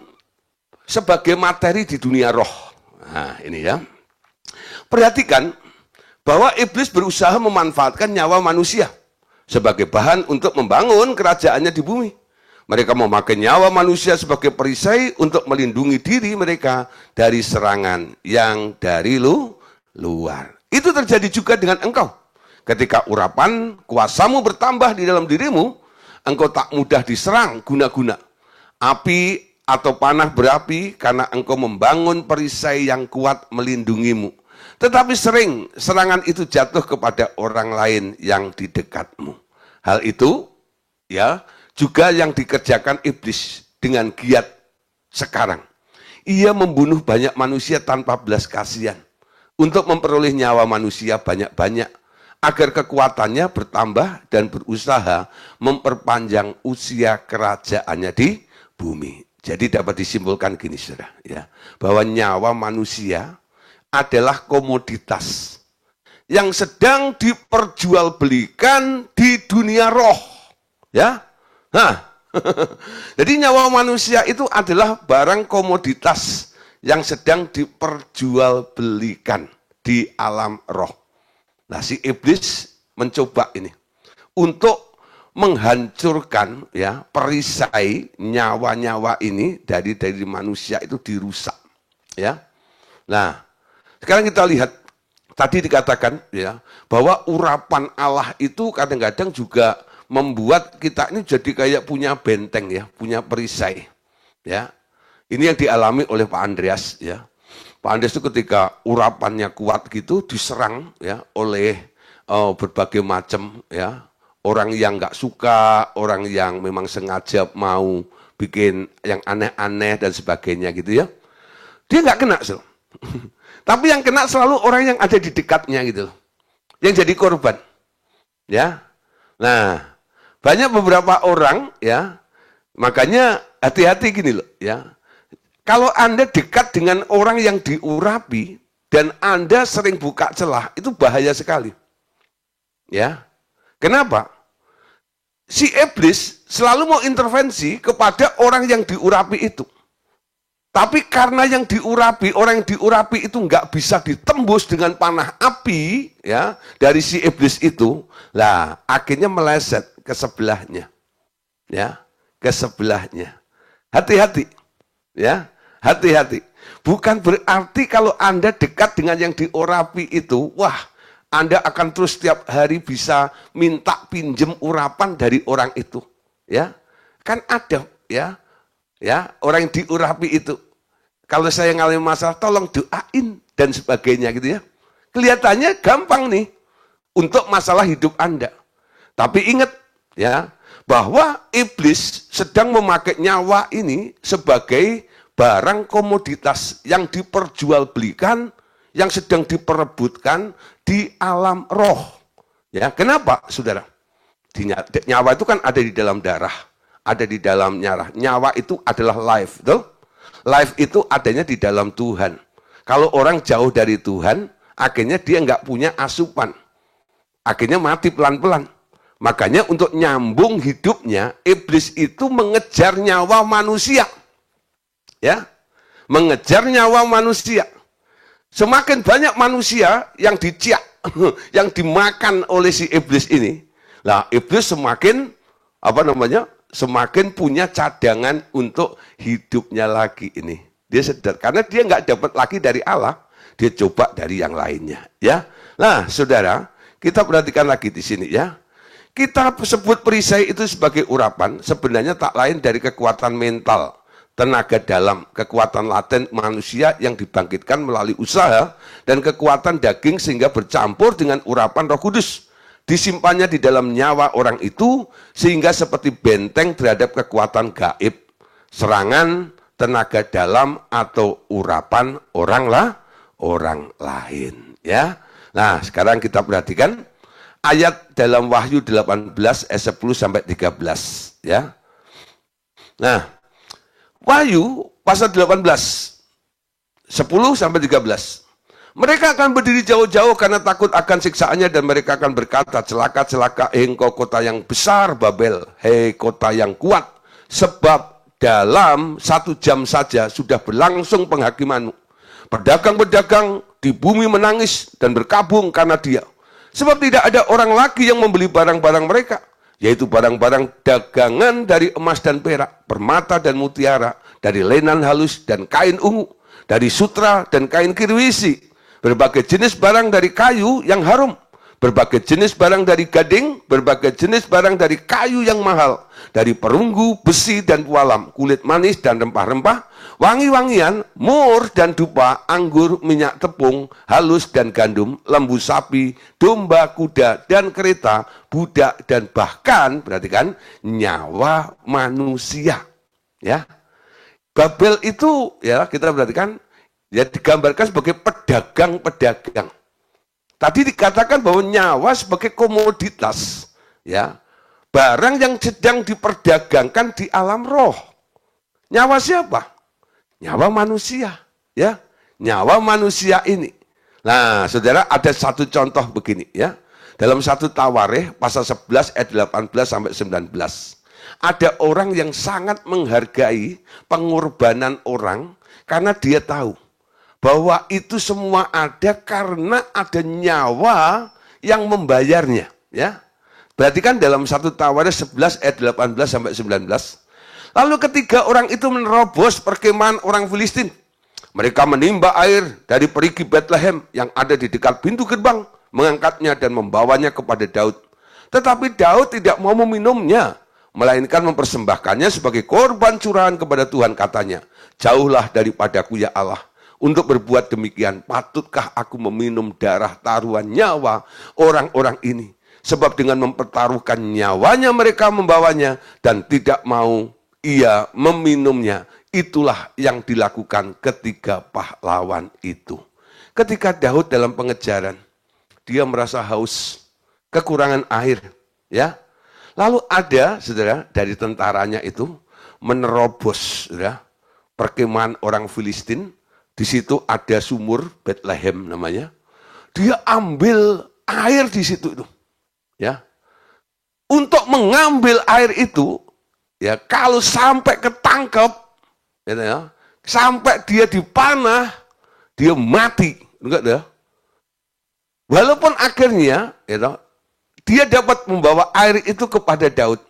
sebagai materi di dunia roh. Nah, ini ya. Perhatikan bahwa iblis berusaha memanfaatkan nyawa manusia sebagai bahan untuk membangun kerajaannya di bumi. Mereka memakai nyawa manusia sebagai perisai untuk melindungi diri mereka dari serangan yang dari luar. Itu terjadi juga dengan engkau. Ketika urapan kuasamu bertambah di dalam dirimu, engkau tak mudah diserang guna-guna api atau panah berapi karena engkau membangun perisai yang kuat melindungimu. Tetapi sering serangan itu jatuh kepada orang lain yang di dekatmu. Hal itu ya juga yang dikerjakan iblis dengan giat sekarang. Ia membunuh banyak manusia tanpa belas kasihan untuk memperoleh nyawa manusia banyak-banyak agar kekuatannya bertambah dan berusaha memperpanjang usia kerajaannya di bumi. Jadi dapat disimpulkan gini saudara, ya, bahwa nyawa manusia adalah komoditas yang sedang diperjualbelikan di dunia roh, ya. Nah, jadi nyawa manusia itu adalah barang komoditas yang sedang diperjualbelikan di alam roh. Nah, si iblis mencoba ini untuk menghancurkan ya perisai nyawa-nyawa ini dari manusia itu dirusak, ya. Nah, sekarang kita lihat tadi dikatakan ya bahwa urapan Allah itu kadang-kadang juga membuat kita ini jadi kayak punya benteng ya, punya perisai. Ya. Ini yang dialami oleh Pak Andreas ya. Pak Andreas itu ketika urapannya kuat gitu diserang ya oleh berbagai macam ya, orang yang nggak suka, orang yang memang sengaja mau bikin yang aneh-aneh dan sebagainya gitu ya. Dia nggak kena, so. Tapi yang kena selalu orang yang ada di dekatnya gitu, yang jadi korban, ya. Nah, banyak beberapa orang, ya, makanya hati-hati gini loh, ya. Kalau Anda dekat dengan orang yang diurapi dan Anda sering buka celah, itu bahaya sekali, ya. Kenapa? Si iblis selalu mau intervensi kepada orang yang diurapi itu. Tapi karena yang diurapi, orang yang diurapi itu nggak bisa ditembus dengan panah api ya dari si iblis itu, lah akhirnya meleset ke sebelahnya, ya, ke sebelahnya. Hati-hati, ya, hati-hati. Bukan berarti kalau Anda dekat dengan yang diurapi itu, wah, Anda akan terus setiap hari bisa minta pinjem urapan dari orang itu, ya. Kan ada, ya. Ya, orang yang diurapi itu. Kalau saya ngalami masalah, tolong doain dan sebagainya gitu ya. Kelihatannya gampang nih untuk masalah hidup Anda. Tapi ingat ya, bahwa iblis sedang memakai nyawa ini sebagai barang komoditas yang diperjualbelikan, yang sedang diperebutkan di alam roh. Ya, kenapa, saudara? Nyawa itu kan ada di dalam darah. Ada di dalam nyarah. Nyawa itu adalah life, betul? Life itu adanya di dalam Tuhan. Kalau orang jauh dari Tuhan, akhirnya dia nggak punya asupan. Akhirnya mati pelan-pelan. Makanya untuk nyambung hidupnya, iblis itu mengejar nyawa manusia. Ya, mengejar nyawa manusia. Semakin banyak manusia yang diciak, yang dimakan oleh si iblis ini, lah iblis semakin semakin punya cadangan untuk hidupnya lagi ini. Dia sedar, karena dia nggak dapat lagi dari Allah, dia coba dari yang lainnya. Ya, nah saudara, kita perhatikan lagi di sini ya. Kita sebut perisai itu sebagai urapan, sebenarnya tak lain dari kekuatan mental, tenaga dalam, kekuatan laten manusia yang dibangkitkan melalui usaha, dan kekuatan daging sehingga bercampur dengan urapan Roh Kudus. Disimpannya di dalam nyawa orang itu sehingga seperti benteng terhadap kekuatan gaib, serangan, tenaga dalam atau urapan orang lain, ya. Nah, sekarang kita perhatikan ayat dalam Wahyu 18 ayat 10 sampai 13, ya. Nah, Wahyu pasal 18 10 sampai 13. Mereka akan berdiri jauh-jauh karena takut akan siksaannya, dan mereka akan berkata, celaka, celaka, engkau kota yang besar Babel, hei kota yang kuat, sebab dalam 1 jam saja sudah berlangsung penghakimanmu. Pedagang-pedagang di bumi menangis dan berkabung karena dia. Sebab tidak ada orang lagi yang membeli barang-barang mereka, yaitu barang-barang dagangan dari emas dan perak, permata dan mutiara, dari lenan halus dan kain ungu, dari sutra dan kain kirwisi, berbagai jenis barang dari kayu yang harum, berbagai jenis barang dari gading, berbagai jenis barang dari kayu yang mahal, dari perunggu, besi dan pualam, kulit manis dan rempah-rempah, wangi-wangian, mur dan dupa, anggur, minyak tepung, halus dan gandum, lembu sapi, domba, kuda dan kereta, budak dan bahkan, perhatikan, nyawa manusia. Ya, Babel itu ya kita perhatikan ya digambarkan sebagai pedagang-pedagang. Tadi dikatakan bahwa nyawa sebagai komoditas, ya, barang yang sedang diperdagangkan di alam roh. Nyawa siapa? Nyawa manusia, ya, nyawa manusia ini. Nah, saudara, ada satu contoh begini, ya, dalam 1 Tawarikh pasal 11 ayat 18 sampai 19. Ada orang yang sangat menghargai pengorbanan orang karena dia tahu bahwa itu semua ada karena ada nyawa yang membayarnya, ya. Berarti kan dalam 1 Tawarikh 11 ayat 18 sampai 19. Lalu ketika orang itu menerobos perkemahan orang Filistin, mereka menimba air dari perigi Bethlehem yang ada di dekat pintu gerbang, mengangkatnya dan membawanya kepada Daud. Tetapi Daud tidak mau meminumnya, melainkan mempersembahkannya sebagai korban curahan kepada Tuhan, katanya, jauhlah daripadaku ya Allah. Untuk berbuat demikian, patutkah aku meminum darah taruhan nyawa orang-orang ini? Sebab dengan mempertaruhkan nyawanya mereka membawanya dan tidak mau ia meminumnya. Itulah yang dilakukan ketiga pahlawan itu. Ketika Daud dalam pengejaran, dia merasa haus, kekurangan air, ya. Lalu ada, saudara, dari tentaranya itu menerobos, saudara, perkemahan orang Filistin. Di situ ada sumur Bethlehem namanya. Dia ambil air di situ itu, ya. Untuk mengambil air itu, ya, kalau sampai ketangkep, ya, sampai dia dipanah, dia mati, enggak ya? Walaupun akhirnya, ya, dia dapat membawa air itu kepada Daud.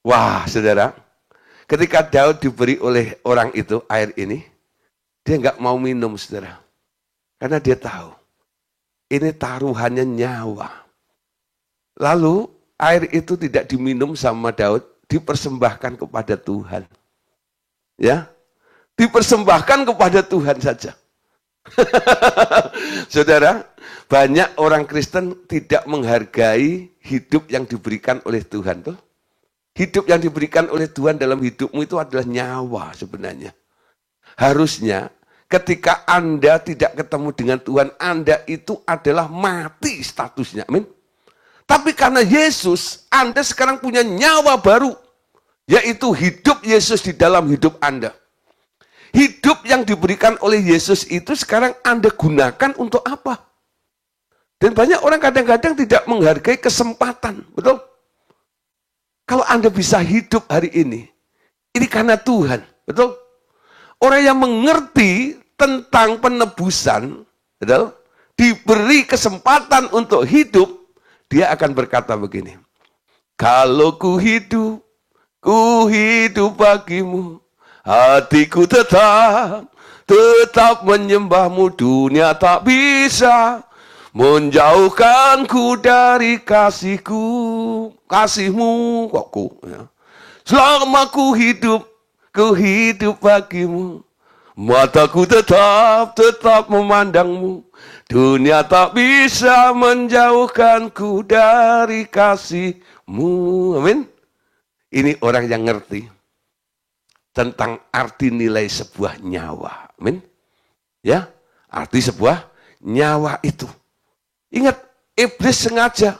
Wah, saudara, ketika Daud diberi oleh orang itu air ini, dia nggak mau minum, saudara. Karena dia tahu, ini taruhannya nyawa. Lalu, air itu tidak diminum sama Daud, dipersembahkan kepada Tuhan. Ya, dipersembahkan kepada Tuhan saja. Saudara, banyak orang Kristen tidak menghargai hidup yang diberikan oleh Tuhan. Tuh. Hidup yang diberikan oleh Tuhan dalam hidupmu itu adalah nyawa sebenarnya. Harusnya ketika Anda tidak ketemu dengan Tuhan, Anda itu adalah mati statusnya. Amin. Tapi karena Yesus, Anda sekarang punya nyawa baru, yaitu hidup Yesus di dalam hidup Anda. Hidup yang diberikan oleh Yesus itu sekarang Anda gunakan untuk apa? Dan banyak orang kadang-kadang tidak menghargai kesempatan, betul? Kalau Anda bisa hidup hari ini karena Tuhan, betul? Orang yang mengerti tentang penebusan, betul? Diberi kesempatan untuk hidup, dia akan berkata begini, kalau ku hidup bagimu, hatiku tetap menyembahmu, dunia tak bisa menjauhkanku dari kasihmu, kokku. Ya. Selama ku hidup bagimu, mataku tetap memandangmu, dunia tak bisa menjauhkanku dari kasihmu. Amin. Ini orang yang ngerti tentang arti nilai sebuah nyawa. Amin. Ya, arti sebuah nyawa itu. Ingat, iblis sengaja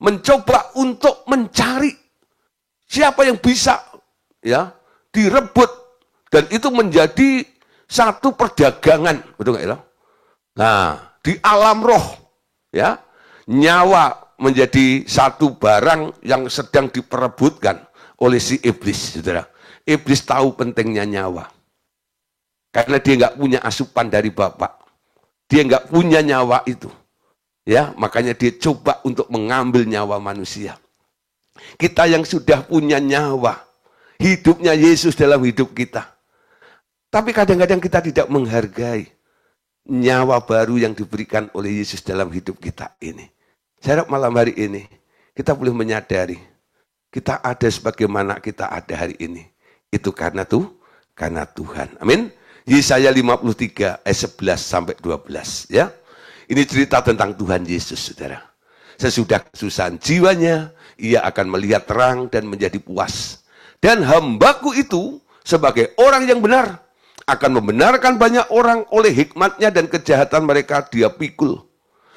mencoba untuk mencari siapa yang bisa, ya, direbut, dan itu menjadi satu perdagangan, betul nggak ya? Nah, di alam roh, ya, nyawa menjadi satu barang yang sedang diperebutkan oleh si iblis, saudara. Iblis tahu pentingnya nyawa. Karena dia nggak punya asupan dari Bapak. Dia nggak punya nyawa itu. Ya, makanya dia coba untuk mengambil nyawa manusia. Kita yang sudah punya nyawa, hidupnya Yesus dalam hidup kita. Tapi kadang-kadang kita tidak menghargai nyawa baru yang diberikan oleh Yesus dalam hidup kita ini. Saya harap malam hari ini kita boleh menyadari kita ada sebagaimana kita ada hari ini. Itu karena Tuhan. Amin. Yesaya 53 ayat 11 sampai 12 ya. Ini cerita tentang Tuhan Yesus, Saudara. Sesudah kesusahan jiwanya, ia akan melihat terang dan menjadi puas. Dan hambaku itu sebagai orang yang benar akan membenarkan banyak orang oleh hikmatnya dan kejahatan mereka dia pikul.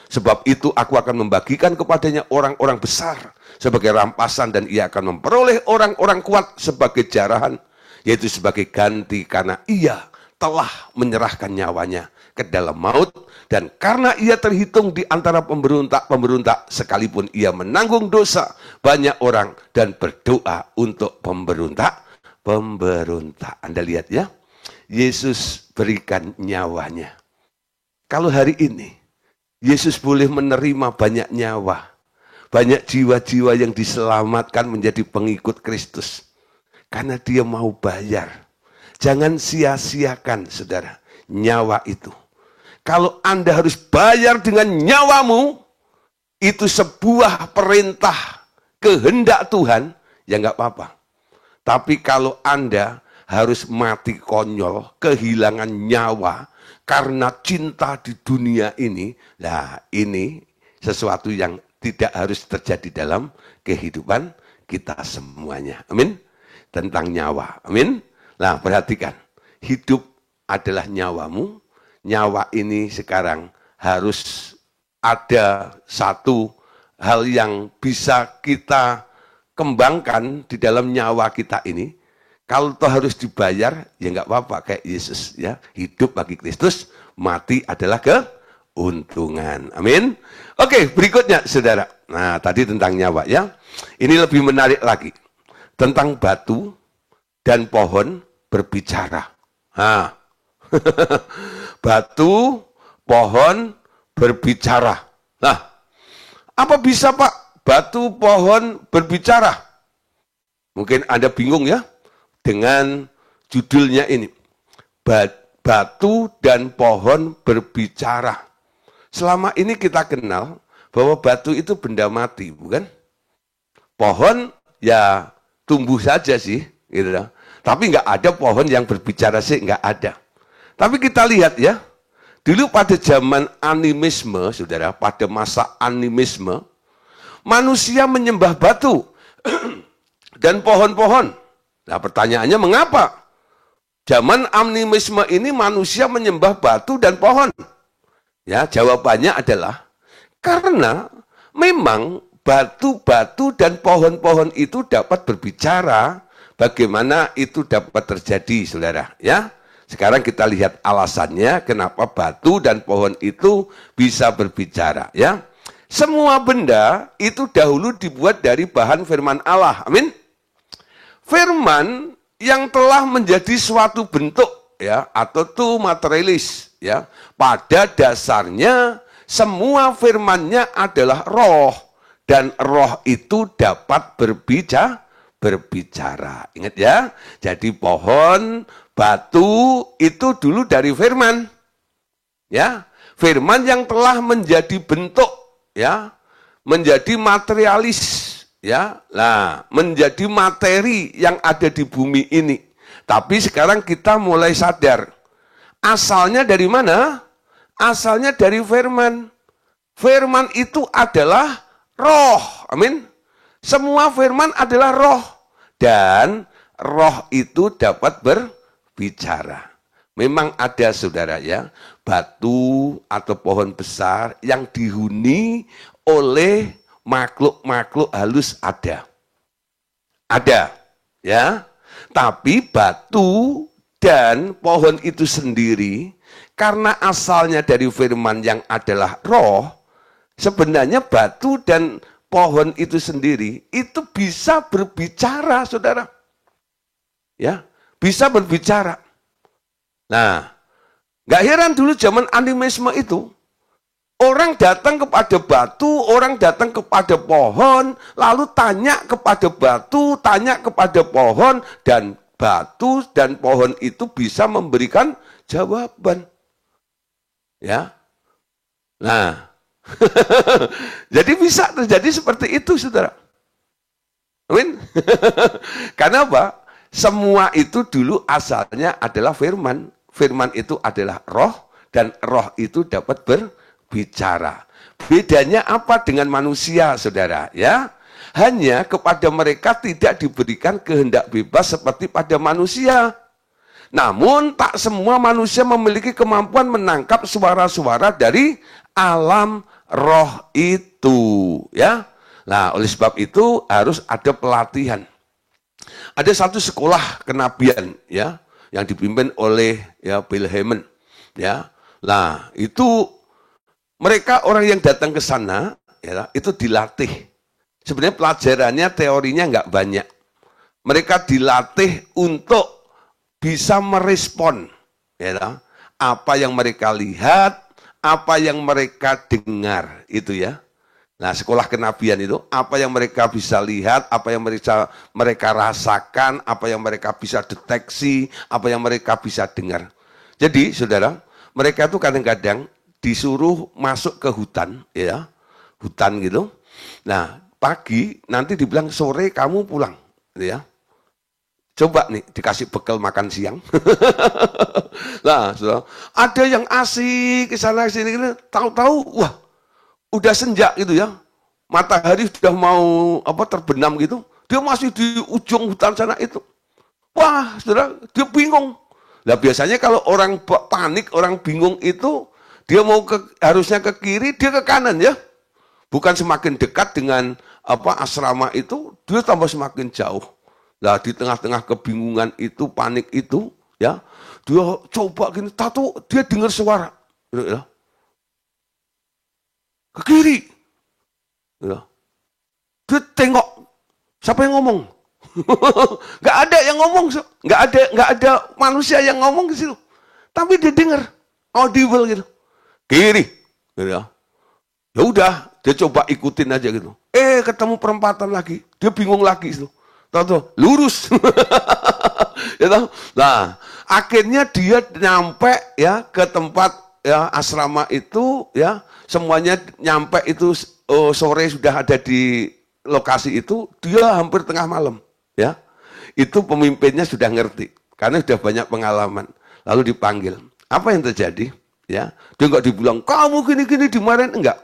Sebab itu aku akan membagikan kepadanya orang-orang besar sebagai rampasan dan ia akan memperoleh orang-orang kuat sebagai jarahan, yaitu sebagai ganti karena ia telah menyerahkan nyawanya ke dalam maut dan karena ia terhitung di antara pemberontak-pemberontak sekalipun ia menanggung dosa banyak orang dan berdoa untuk pemberontak. Anda lihat ya, Yesus berikan nyawanya. Kalau hari ini Yesus boleh menerima banyak nyawa, banyak jiwa-jiwa yang diselamatkan menjadi pengikut Kristus. Karena dia mau bayar. Jangan sia-siakan, saudara, nyawa itu. Kalau Anda harus bayar dengan nyawamu, itu sebuah perintah kehendak Tuhan, ya nggak apa-apa. Tapi kalau Anda harus mati konyol, kehilangan nyawa, karena cinta di dunia ini, nah ini sesuatu yang tidak harus terjadi dalam kehidupan kita semuanya. Amin. Tentang nyawa. Amin. Nah, perhatikan. Hidup adalah nyawamu. Nyawa ini sekarang harus ada satu hal yang bisa kita kembangkan di dalam nyawa kita ini. Kalau toh harus dibayar, ya nggak apa-apa kayak Yesus ya. Hidup bagi Kristus, mati adalah keuntungan. Amin. Oke, berikutnya saudara. Nah, tadi tentang nyawa ya. Ini lebih menarik lagi. Tentang batu dan pohon berbicara. Nah. Batu, pohon berbicara. Nah, apa bisa Pak batu, pohon berbicara? Mungkin Anda bingung ya dengan judulnya ini. Batu dan pohon berbicara. Selama ini kita kenal bahwa batu itu benda mati, bukan? Pohon ya tumbuh saja sih, gitu. Tapi nggak ada pohon yang berbicara sih, nggak ada. Tapi kita lihat ya, dulu pada zaman animisme, saudara, pada masa animisme, manusia menyembah batu dan pohon-pohon. Nah pertanyaannya mengapa? Zaman animisme ini manusia menyembah batu dan pohon. Ya, jawabannya adalah karena memang batu-batu dan pohon-pohon itu dapat berbicara. Bagaimana itu dapat terjadi, saudara? Ya, sekarang kita lihat alasannya kenapa batu dan pohon itu bisa berbicara. Ya, semua benda itu dahulu dibuat dari bahan firman Allah. Amin. Firman yang telah menjadi suatu bentuk, ya, atau tu materialis, ya. Pada dasarnya semua firmannya adalah roh dan roh itu dapat berbicara. Ingat ya. Jadi pohon, batu itu dulu dari firman. Ya, firman yang telah menjadi bentuk, ya, menjadi materialis, ya. Nah, menjadi materi yang ada di bumi ini. Tapi sekarang kita mulai sadar. Asalnya dari mana? Asalnya dari firman. Firman itu adalah roh. Amin. Semua firman adalah roh. Dan roh itu dapat berbicara. Memang ada saudara ya, batu atau pohon besar yang dihuni oleh makhluk-makhluk halus ada. Ada, ya. Tapi batu dan pohon itu sendiri, karena asalnya dari firman yang adalah roh, sebenarnya batu dan pohon itu sendiri, itu bisa berbicara, saudara. Ya, bisa berbicara. Nah, nggak heran dulu zaman animisme itu, orang datang kepada batu, orang datang kepada pohon, lalu tanya kepada batu, tanya kepada pohon, dan batu dan pohon itu bisa memberikan jawaban. Ya, nah, jadi bisa terjadi seperti itu, saudara. Amin. Karena apa? Semua itu dulu asalnya adalah firman. Firman itu adalah roh, dan roh itu dapat berbicara. Bedanya apa dengan manusia, saudara? Ya, hanya kepada mereka tidak diberikan kehendak bebas seperti pada manusia. Namun tak semua manusia memiliki kemampuan menangkap suara-suara dari alam roh itu, ya. Nah, oleh sebab itu harus ada pelatihan. Ada satu sekolah kenabian, ya, yang dipimpin oleh ya Bill Hamon, ya. Nah, itu mereka orang yang datang ke sana, ya, itu dilatih. Sebenarnya pelajarannya, teorinya nggak banyak. Mereka dilatih untuk bisa merespon, ya, apa yang mereka lihat, apa yang mereka dengar, itu ya. Nah, sekolah kenabian itu, apa yang mereka bisa lihat, apa yang mereka rasakan, apa yang mereka bisa deteksi, apa yang mereka bisa dengar. Jadi, saudara, mereka itu kadang-kadang disuruh masuk ke hutan, ya, hutan gitu. Nah, pagi nanti dibilang sore kamu pulang, gitu ya. Coba nih dikasih bekal makan siang. Nah, saudara, ada yang asik ke sana sini, tahu-tahu wah, udah senja gitu ya. Matahari sudah mau terbenam gitu. Dia masih di ujung hutan sana itu. Wah, saudara, dia bingung. Nah, biasanya kalau orang panik, orang bingung itu, dia mau harusnya ke kiri, dia ke kanan ya. Bukan semakin dekat dengan asrama itu, dia tambah semakin jauh. Nah, di tengah-tengah kebingungan itu, panik itu, ya, dia coba gini, tahu dia dengar suara, ya, ke kiri, ya. Dia tengok, siapa yang ngomong? Nggak ada yang ngomong, nggak ada manusia yang ngomong ke situ, tapi dia dengar, audible gitu, kiri, gitu ya. Ya udah, dia coba ikutin aja gitu. Ketemu perempatan lagi, dia bingung lagi itu. Tahu lurus. Ya tahu. Nah, akhirnya dia nyampe ya ke tempat ya asrama itu ya, semuanya nyampe itu sore sudah ada di lokasi itu, dia hampir tengah malam ya. Itu pemimpinnya sudah ngerti karena sudah banyak pengalaman. Lalu dipanggil. Apa yang terjadi? Ya, dia enggak dibilang kamu gini-gini dimarahin, enggak.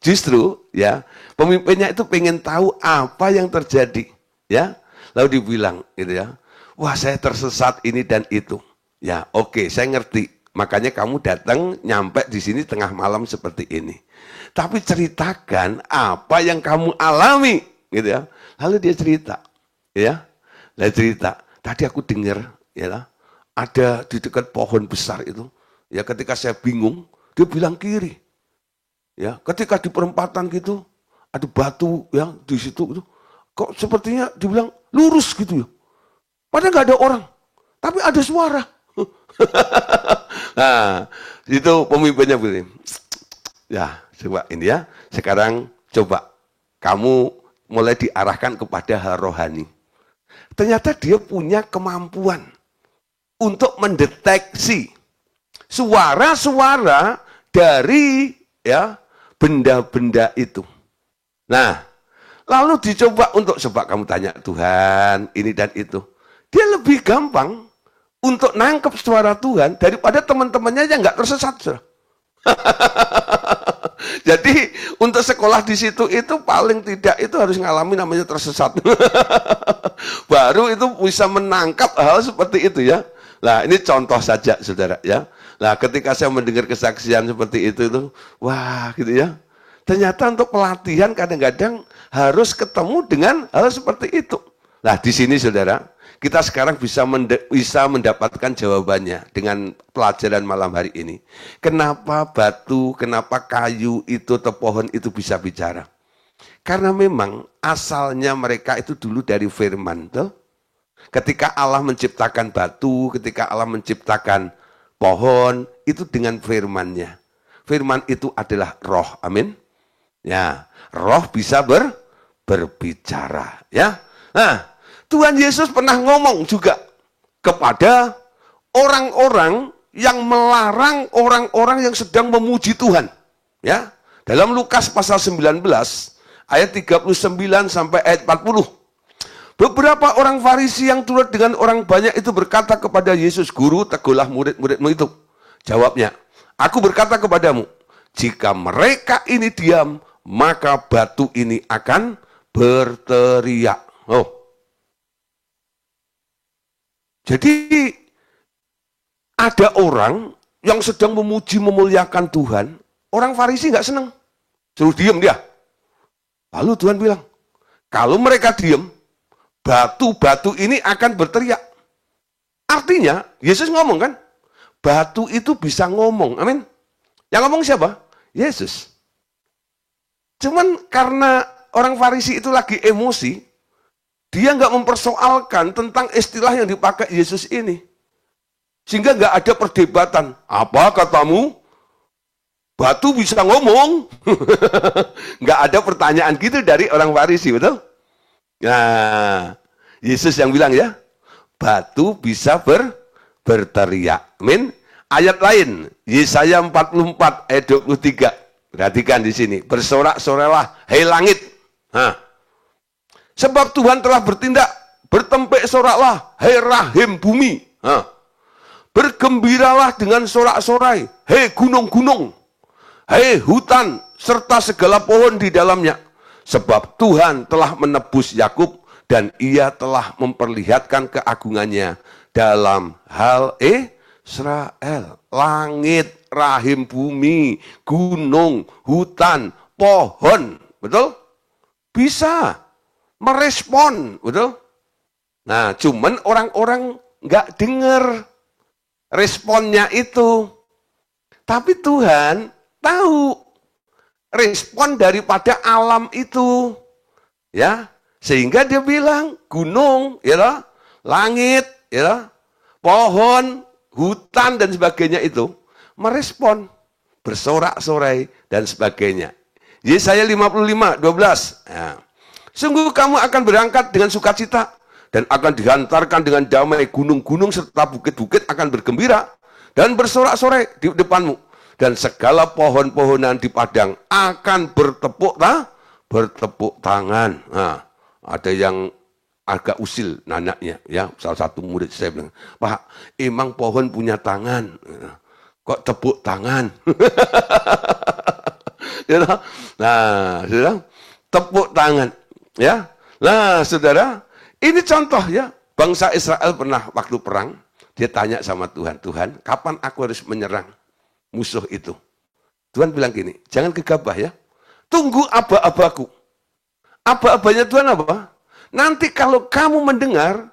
Justru ya, pemimpinnya itu pengen tahu apa yang terjadi. Ya, lalu dibilang gitu ya, wah saya tersesat ini dan itu. Ya, oke, saya ngerti. Makanya kamu datang nyampe di sini tengah malam seperti ini. Tapi ceritakan apa yang kamu alami, gitu ya. Lalu dia cerita, ya. Dia cerita. Tadi aku dengar, ya, ada di dekat pohon besar itu. Ya, ketika saya bingung, dia bilang kiri. Ya, ketika di perempatan gitu ada batu yang di situ gitu. Kok sepertinya dibilang lurus gitu ya. Padahal nggak ada orang, tapi ada suara. Nah, itu pemimpinnya begini. Ya, coba ini ya. Sekarang coba kamu mulai diarahkan kepada hal rohani. Ternyata dia punya kemampuan untuk mendeteksi suara-suara dari ya benda-benda itu. Nah, lalu dicoba untuk coba kamu tanya Tuhan ini dan itu. Dia lebih gampang untuk nangkep suara Tuhan daripada teman-temannya yang nggak tersesat. Jadi untuk sekolah di situ itu paling tidak itu harus ngalami namanya tersesat. Baru itu bisa menangkap hal seperti itu ya. Nah, ini contoh saja saudara ya. Nah, ketika saya mendengar kesaksian seperti itu, wah gitu ya. Ternyata untuk pelatihan kadang-kadang harus ketemu dengan hal seperti itu. Nah, di sini saudara, kita sekarang bisa mendapatkan jawabannya dengan pelajaran malam hari ini. Kenapa batu, kenapa kayu itu atau pohon itu bisa bicara? Karena memang asalnya mereka itu dulu dari firman, tuh. Ketika Allah menciptakan batu, ketika Allah menciptakan pohon, itu dengan firman-Nya. Firman itu adalah roh, amin. Ya, roh bisa berbicara, ya. Nah, Tuhan Yesus pernah ngomong juga kepada orang-orang yang melarang orang-orang yang sedang memuji Tuhan. Ya, dalam Lukas pasal 19 ayat 39 sampai ayat 40. Beberapa orang Farisi yang turut dengan orang banyak itu berkata kepada Yesus, "Guru, tegurlah murid-muridmu itu." Jawabnya, "Aku berkata kepadamu, jika mereka ini diam, maka batu ini akan berteriak." Oh. Jadi ada orang yang sedang memuji memuliakan Tuhan, orang Farisi nggak senang, suruh diam dia. Lalu Tuhan bilang, kalau mereka diam, batu-batu ini akan berteriak. Artinya, Yesus ngomong kan, batu itu bisa ngomong, amin. Yang ngomong siapa? Yesus. Cuman karena orang Farisi itu lagi emosi, dia nggak mempersoalkan tentang istilah yang dipakai Yesus ini. Sehingga nggak ada perdebatan. Apa katamu? Batu bisa ngomong. Nggak ada pertanyaan gitu dari orang Farisi, betul? Nah, Yesus yang bilang ya, batu bisa berteriak. Amin. Ayat lain, Yesaya 44 ayat 23. Perhatikan di sini, bersorak-soralah, hei langit. Nah, sebab Tuhan telah bertindak, bertempek soraklah, hei rahim bumi. Nah, bergembiralah dengan sorak-sorai, hei gunung-gunung, hei hutan, serta segala pohon di dalamnya. Sebab Tuhan telah menebus Yakub dan ia telah memperlihatkan keagungannya dalam hal Israel. Langit, rahim bumi, gunung, hutan, pohon. Betul? Bisa merespon. Betul? Nah, cuman orang-orang nggak dengar responnya itu. Tapi Tuhan tahu respon daripada alam itu. Ya, sehingga dia bilang gunung, ya, langit, ya, pohon, hutan dan sebagainya itu merespon, bersorak-sorai dan sebagainya. Yesaya 55:12. Ya. Sungguh kamu akan berangkat dengan sukacita dan akan dihantarkan dengan damai, gunung-gunung serta bukit-bukit akan bergembira dan bersorak-sorai di depanmu, dan segala pohon-pohonan di padang akan bertepuk tangan. Nah, ada yang agak usil nanyanya, ya, salah satu murid saya bilang, "Pak, emang pohon punya tangan, kok tepuk tangan?" Nah, saudara, tepuk tangan, ya. Nah, saudara, ini contoh ya, bangsa Israel pernah waktu perang, dia tanya sama Tuhan, "Tuhan, kapan aku harus menyerang musuh itu?" Tuhan bilang gini, "Jangan gegabah ya, tunggu aba-abaku." Aba-abanya Tuhan apa? Nanti kalau kamu mendengar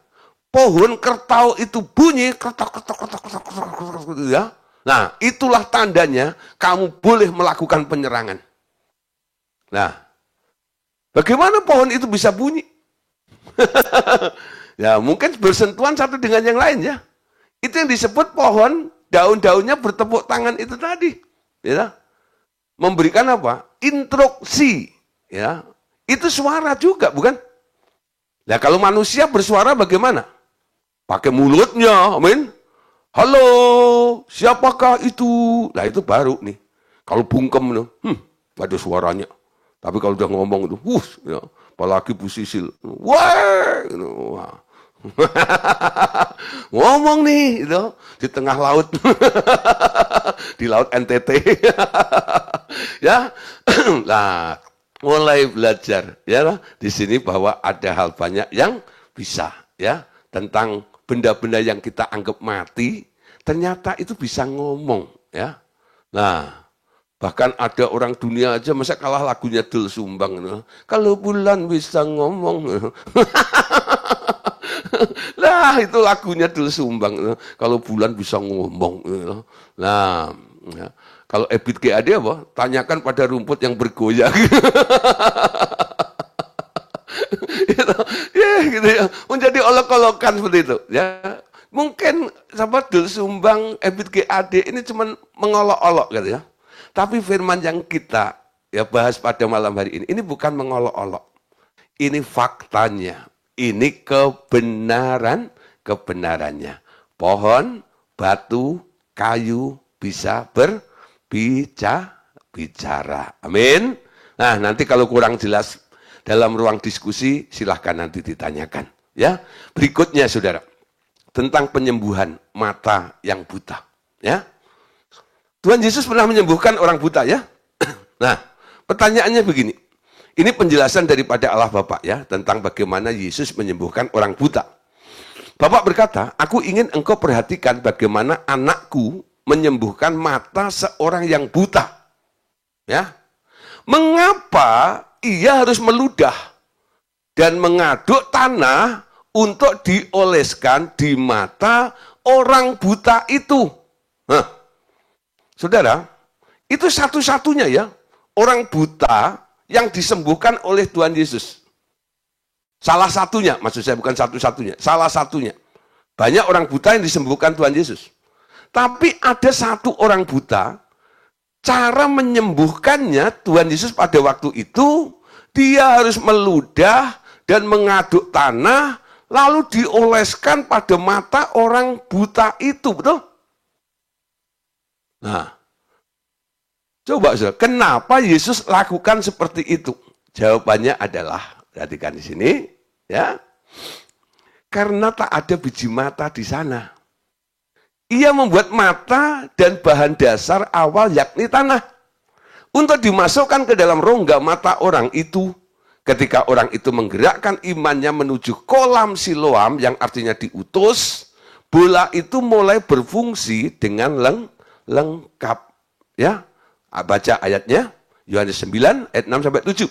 pohon kertau itu bunyi, ya, nah itulah tandanya kamu boleh melakukan penyerangan. Nah, bagaimana pohon itu bisa bunyi? Ya mungkin bersentuhan satu dengan yang lain ya. Itu yang disebut pohon, daun-daunnya bertepuk tangan itu tadi. Ya, memberikan apa? Instruksi. Ya, itu suara juga, bukan? Nah, kalau manusia bersuara bagaimana? Pakai mulutnya, amin. "Halo, siapakah itu?" Nah, itu baru nih. Kalau bungkem, ada suaranya. Tapi kalau udah ngomong itu, ya, apalagi Bu Sisil, wah, ngomong nih, itu di tengah laut, di laut NTT, ya. Nah, mulai belajar ya di sini bahwa ada hal banyak yang bisa ya tentang benda-benda yang kita anggap mati ternyata itu bisa ngomong ya. Nah, bahkan ada orang dunia aja masa kalah lagunya Dul Sumbang, kalau bulan bisa ngomong. Lah itu lagunya Dul Sumbang, kalau bulan bisa ngomong. Nah, ya. Kalau Ebit GAD apa? Tanyakan pada rumput yang bergoyang. Ya, gitu ya. jadi olok-olokan seperti itu. Ya, mungkin sahabat Dul Sumbang, Ebit GAD ini cuma mengolok-olok gitu ya. Tapi firman yang kita ya bahas pada malam hari ini bukan mengolok-olok. Ini faktanya, ini kebenarannya. Pohon, batu, kayu bisa berbicara. Amin. Nah, nanti kalau kurang jelas dalam ruang diskusi, silahkan nanti ditanyakan. Ya, berikutnya saudara, tentang penyembuhan mata yang buta. Ya, Tuhan Yesus pernah menyembuhkan orang buta ya. Nah, pertanyaannya begini. Ini penjelasan daripada Allah Bapa ya, tentang bagaimana Yesus menyembuhkan orang buta. Bapak berkata, aku ingin engkau perhatikan bagaimana anakku menyembuhkan mata seorang yang buta. Ya, mengapa ia harus meludah dan mengaduk tanah untuk dioleskan di mata orang buta itu? Saudara, itu satu-satunya ya, orang buta yang disembuhkan oleh Tuhan Yesus. Salah satunya, maksud saya bukan satu-satunya, salah satunya. Banyak orang buta yang disembuhkan Tuhan Yesus. Tapi ada satu orang buta, cara menyembuhkannya Tuhan Yesus pada waktu itu, dia harus meludah dan mengaduk tanah, lalu dioleskan pada mata orang buta itu, betul? Nah, coba saudara, kenapa Yesus lakukan seperti itu? Jawabannya adalah, perhatikan di sini, ya. Karena tak ada biji mata di sana. Ia membuat mata dan bahan dasar awal yakni tanah untuk dimasukkan ke dalam rongga mata orang itu. Ketika orang itu menggerakkan imannya menuju kolam Siloam yang artinya diutus, bola itu mulai berfungsi dengan lengkap. Ya, baca ayatnya, Yohanes 9 ayat 6 sampai 7.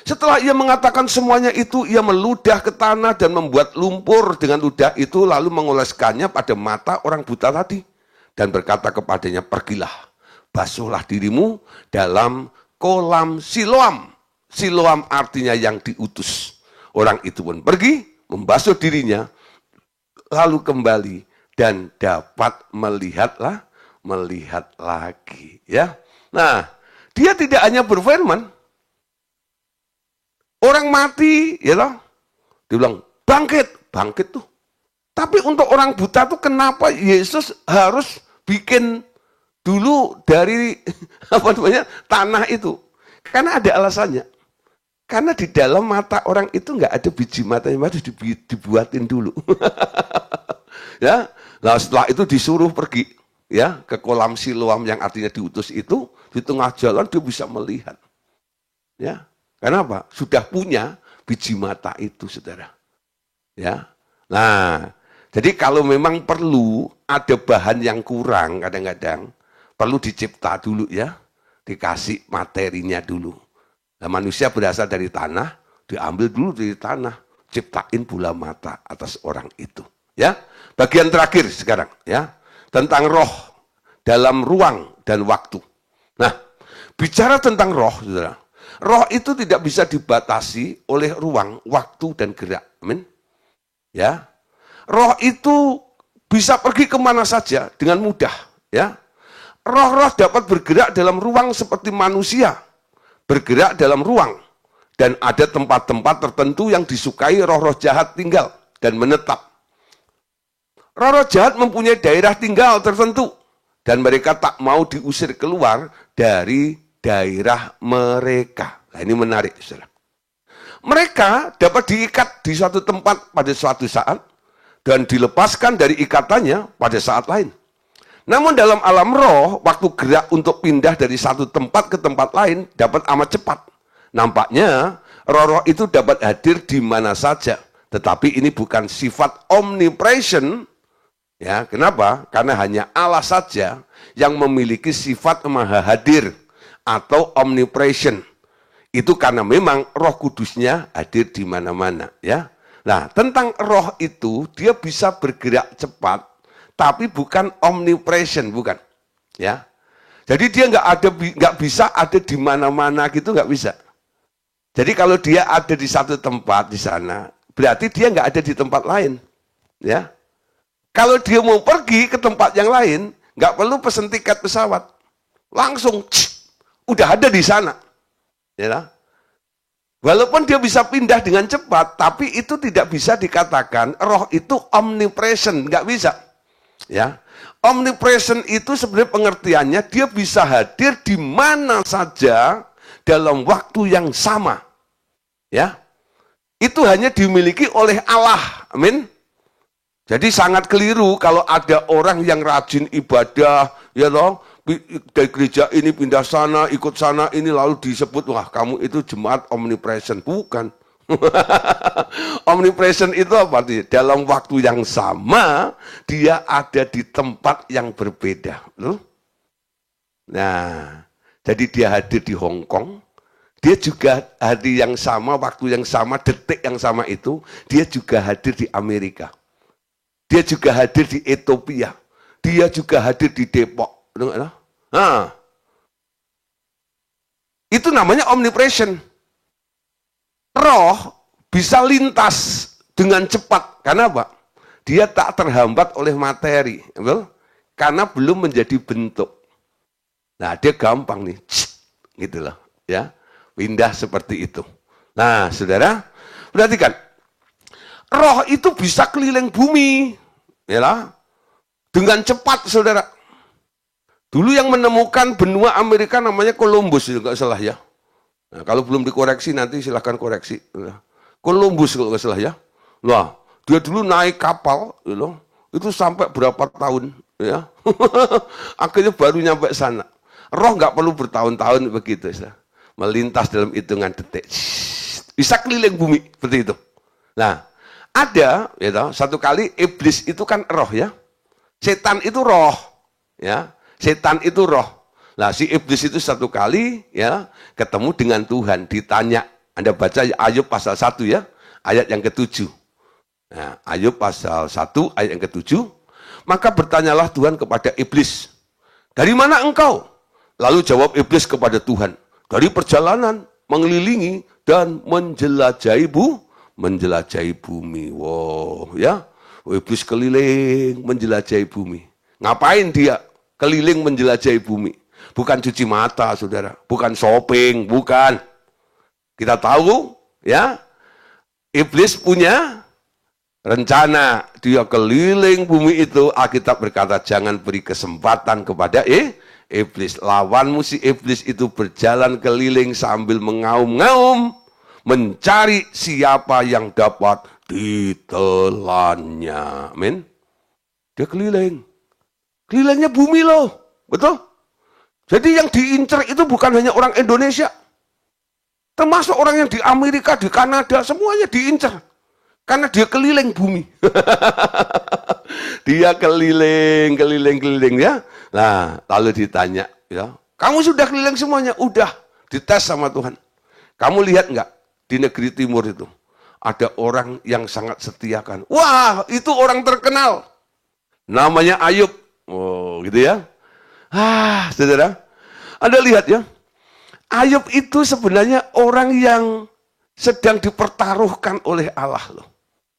Setelah ia mengatakan semuanya itu, ia meludah ke tanah dan membuat lumpur dengan ludah itu, lalu mengoleskannya pada mata orang buta tadi. Dan berkata kepadanya, pergilah, basuhlah dirimu dalam kolam Siloam. Siloam artinya yang diutus. Orang itu pun pergi, membasuh dirinya, lalu kembali, dan dapat melihat lagi. Ya, nah, dia tidak hanya berfirman, orang mati, ya toh, dia bilang bangkit tuh. Tapi untuk orang buta tuh kenapa Yesus harus bikin dulu dari tanah itu? Karena ada alasannya. Karena di dalam mata orang itu nggak ada biji matanya, harus dibuatin dulu. Ya, nah setelah itu disuruh pergi ya ke kolam Siloam yang artinya diutus itu, di tengah jalan dia bisa melihat. Ya. Kenapa? Sudah punya biji mata itu, saudara. Ya, nah, jadi kalau memang perlu ada bahan yang kurang, kadang-kadang perlu dicipta dulu ya, dikasih materinya dulu. Nah, manusia berasal dari tanah, diambil dulu dari tanah, ciptain bola mata atas orang itu. Ya, bagian terakhir sekarang ya, tentang roh dalam ruang dan waktu. Nah, bicara tentang roh, saudara. Roh itu tidak bisa dibatasi oleh ruang, waktu, dan gerak. Amin. Ya, roh itu bisa pergi kemana saja dengan mudah. Ya, roh-roh dapat bergerak dalam ruang seperti manusia, bergerak dalam ruang, dan ada tempat-tempat tertentu yang disukai roh-roh jahat tinggal dan menetap. Roh-roh jahat mempunyai daerah tinggal tertentu, dan mereka tak mau diusir keluar dari daerah mereka. Nah, ini menarik, saudara. Mereka dapat diikat di suatu tempat pada suatu saat dan dilepaskan dari ikatannya pada saat lain. Namun dalam alam roh, waktu gerak untuk pindah dari satu tempat ke tempat lain dapat amat cepat. Nampaknya roh-roh itu dapat hadir di mana saja. Tetapi ini bukan sifat omnipresent. Ya, kenapa? Karena hanya Allah saja yang memiliki sifat maha hadir atau omnipresent. Itu karena memang Roh Kudusnya hadir di mana-mana, ya. Nah, tentang roh itu dia bisa bergerak cepat, tapi bukan omnipresent, bukan, ya. Jadi dia nggak bisa ada di mana-mana gitu, nggak bisa. Jadi kalau dia ada di satu tempat di sana, berarti dia nggak ada di tempat lain. Ya, kalau dia mau pergi ke tempat yang lain, nggak perlu pesen tiket pesawat, langsung udah ada di sana. Ya, walaupun dia bisa pindah dengan cepat, tapi itu tidak bisa dikatakan roh itu omnipresent, nggak bisa. Ya, omnipresent itu sebenarnya pengertiannya dia bisa hadir di mana saja dalam waktu yang sama. Ya, itu hanya dimiliki oleh Allah. Amin. Jadi sangat keliru kalau ada orang yang rajin ibadah, ya loh, dari gereja ini pindah sana, ikut sana, ini lalu disebut, wah kamu itu jemaat omnipresent. Bukan. Omnipresent itu apa? Dalam waktu yang sama, dia ada di tempat yang berbeda. Loh? Nah, jadi dia hadir di Hong Kong, dia juga hadir yang sama, waktu yang sama, detik yang sama itu, dia juga hadir di Amerika. Dia juga hadir di Ethiopia. Dia juga hadir di Depok. Nah, itu namanya omnipresent. Roh bisa lintas dengan cepat. Karena apa? Dia tak terhambat oleh materi. Betul? Karena belum menjadi bentuk. Nah, dia gampang nih. Gitu loh. Ya, pindah seperti itu. Nah, saudara, perhatikan. Roh itu bisa keliling bumi, ya, dengan cepat, saudara. Dulu yang menemukan benua Amerika namanya Columbus, nggak salah ya. Nah, kalau belum dikoreksi nanti silahkan koreksi. Columbus kalau nggak salah ya. Wah, dia dulu naik kapal, itu sampai berapa tahun, ya. Akhirnya baru nyampe sana. Roh nggak perlu bertahun-tahun begitu, ya. Melintas dalam hitungan detik, bisa keliling bumi seperti itu. Nah, ada, ya, satu kali iblis itu kan roh ya, setan itu roh, ya, setan itu roh. Nah, si iblis itu satu kali ya ketemu dengan Tuhan, ditanya, Anda baca Ayub pasal 1 ya, ayat yang ke-7. Nah, Ayub pasal 1 ayat yang ke-7, maka bertanyalah Tuhan kepada iblis, dari mana engkau? Lalu jawab iblis kepada Tuhan, dari perjalanan mengelilingi dan menjelajahi bumi. Wow, ya. Iblis keliling menjelajahi bumi. Ngapain dia keliling menjelajahi bumi? Bukan cuci mata, saudara. Bukan shopping, bukan. Kita tahu, ya. Iblis punya rencana. Dia keliling bumi itu. Alkitab berkata, jangan beri kesempatan kepada iblis. Lawanmu si iblis itu berjalan keliling sambil mengaum-ngaum, mencari siapa yang dapat ditelannya. Amin. Dia keliling. Kelilingnya bumi loh. Betul? Jadi yang diincar itu bukan hanya orang Indonesia. Termasuk orang yang di Amerika, di Kanada, semuanya diincar. Karena dia keliling bumi. Dia keliling ya. Nah, lalu ditanya, ya, kamu sudah keliling semuanya? Udah. Dites sama Tuhan. Kamu lihat nggak? Di negeri timur itu ada orang yang sangat setia kan. Wah, itu orang terkenal. Namanya Ayub. Oh, gitu ya. Saudara, Anda lihat ya. Ayub itu sebenarnya orang yang sedang dipertaruhkan oleh Allah loh.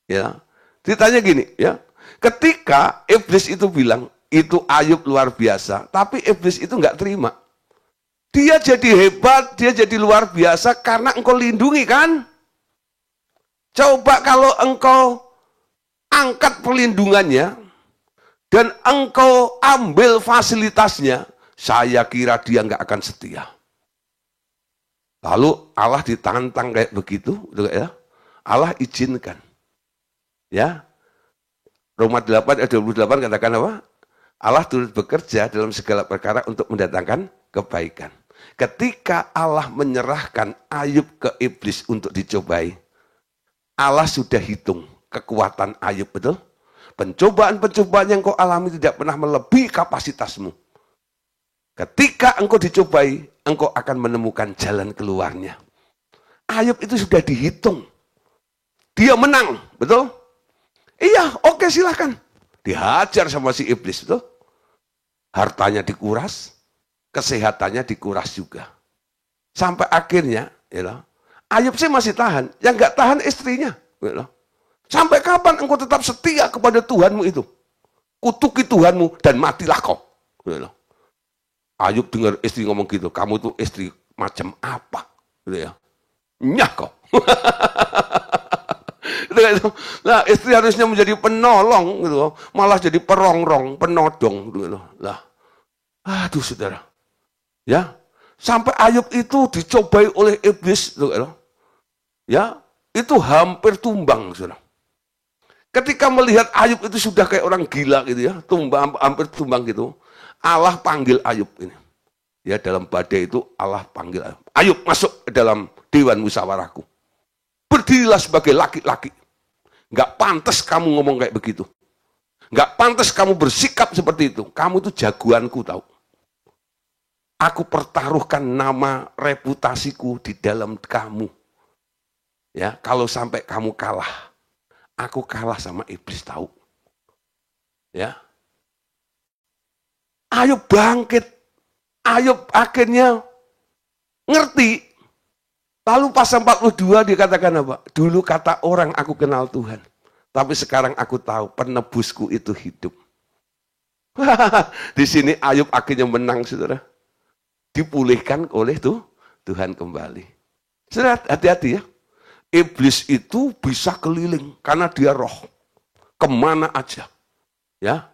Ya. Ditanya gini, ya. Ketika iblis itu bilang, itu Ayub luar biasa, tapi iblis itu nggak terima. Dia jadi hebat, dia jadi luar biasa karena engkau lindungi kan? Coba kalau engkau angkat perlindungannya dan engkau ambil fasilitasnya, saya kira dia nggak akan setia. Lalu Allah ditantang kayak begitu, ya. Allah izinkan. Ya. Roma 8 ayat 28 katakan apa? Allah turut bekerja dalam segala perkara untuk mendatangkan kebaikan. Ketika Allah menyerahkan Ayub ke iblis untuk dicobai, Allah sudah hitung kekuatan Ayub, betul? Pencobaan-pencobaan yang kau alami tidak pernah melebihi kapasitasmu. Ketika engkau dicobai, engkau akan menemukan jalan keluarnya. Ayub itu sudah dihitung. Dia menang, betul? Iya, oke silahkan. Dihajar sama si iblis, betul? Hartanya dikuras, kesehatannya dikuras juga. Sampai akhirnya, ya, Ayub sih masih tahan. Yang nggak tahan istrinya. Ya, Sampai kapan engkau tetap setia kepada Tuhanmu itu? Kutuki Tuhanmu dan matilah kau. Ayub dengar istri ngomong gitu, kamu tuh istri macam apa? Gitu ya. Nyah kau. Nah, istri harusnya menjadi penolong, gitu, malah jadi perongrong, penodong. Gitu. Lah, aduh saudara. Ya, sampai Ayub itu dicobai oleh iblis. Gitu. Ya, itu hampir tumbang, saudara. Ketika melihat Ayub itu sudah kayak orang gila gitu ya, tumbang, hampir tumbang gitu. Allah panggil Ayub ini. Ya, dalam badai itu Allah panggil Ayub. Ayub masuk ke dalam dewan musyawarahku. Berdirilah sebagai laki-laki. Gak pantas kamu ngomong kayak begitu. Gak pantas kamu bersikap seperti itu. Kamu itu jagoanku tahu. Aku pertaruhkan nama reputasiku di dalam kamu. Ya, kalau sampai kamu kalah. Aku kalah sama iblis tahu. Ya. Ayub bangkit. Ayub akhirnya ngerti. Lalu pasal 42 dikatakan apa? Dulu kata orang aku kenal Tuhan. Tapi sekarang aku tahu penebusku itu hidup. Di sini Ayub akhirnya menang, saudara. Dipulihkan oleh Tuhan kembali. Saudara, hati-hati ya. Iblis itu bisa keliling karena dia roh. Kemana aja. Ya.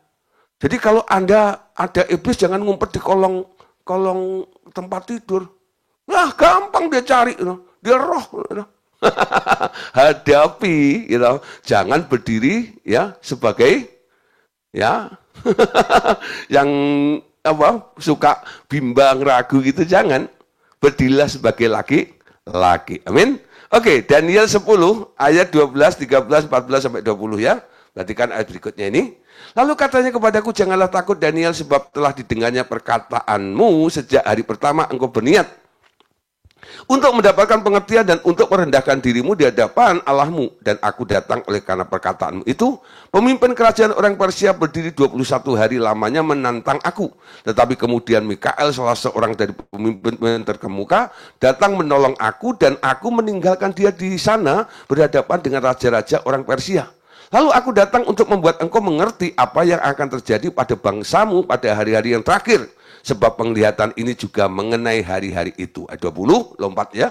Jadi kalau Anda ada iblis jangan ngumpet di kolong tempat tidur. Nah, gampang dia cari. Dia roh. Hadapi. Jangan berdiri ya sebagai ya yang suka bimbang ragu gitu. Jangan. Berdirilah sebagai laki-laki. Amin. Oke, Daniel 10 ayat 12, 13, 14 sampai 20 ya. Perhatikan ayat berikutnya ini. Lalu katanya kepadaku, janganlah takut Daniel, sebab telah didengarnya perkataanmu sejak hari pertama engkau berniat untuk mendapatkan pengertian dan untuk merendahkan dirimu di hadapan Allahmu. Dan aku datang oleh karena perkataanmu itu. Pemimpin kerajaan orang Persia berdiri 21 hari lamanya menantang aku. Tetapi kemudian Mikael, salah seorang dari pemimpin terkemuka, datang menolong aku dan aku meninggalkan dia di sana berhadapan dengan raja-raja orang Persia. Lalu aku datang untuk membuat engkau mengerti apa yang akan terjadi pada bangsamu pada hari-hari yang terakhir. Sebab penglihatan ini juga mengenai hari-hari itu. Ayat 20, lompat ya.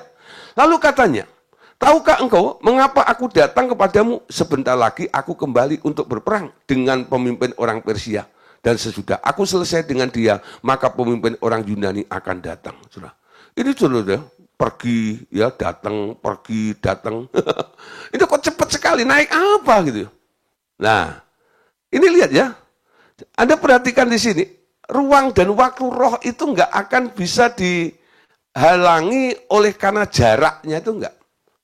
Lalu katanya, tahukah engkau mengapa aku datang kepadamu? Sebentar lagi aku kembali untuk berperang dengan pemimpin orang Persia. Dan sesudah aku selesai dengan dia, maka pemimpin orang Yunani akan datang. Sudah. Ini saudara, pergi, ya datang, pergi, datang. Ini kok cepat sekali, naik apa gitu. Nah, ini lihat ya. Anda perhatikan di sini. Ruang dan waktu roh itu nggak akan bisa dihalangi oleh karena jaraknya itu enggak.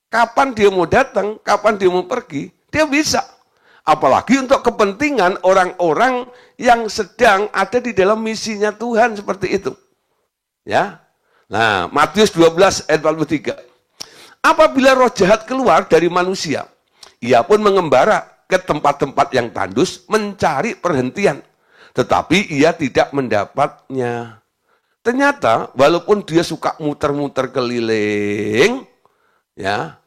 Kapan dia mau datang, kapan dia mau pergi, dia bisa. Apalagi untuk kepentingan orang-orang yang sedang ada di dalam misinya Tuhan seperti itu. Ya. Nah, Matius 12 ayat 43. Apabila roh jahat keluar dari manusia, ia pun mengembara ke tempat-tempat yang tandus mencari perhentian. Tetapi ia tidak mendapatnya. Ternyata walaupun dia suka muter-muter keliling, ya,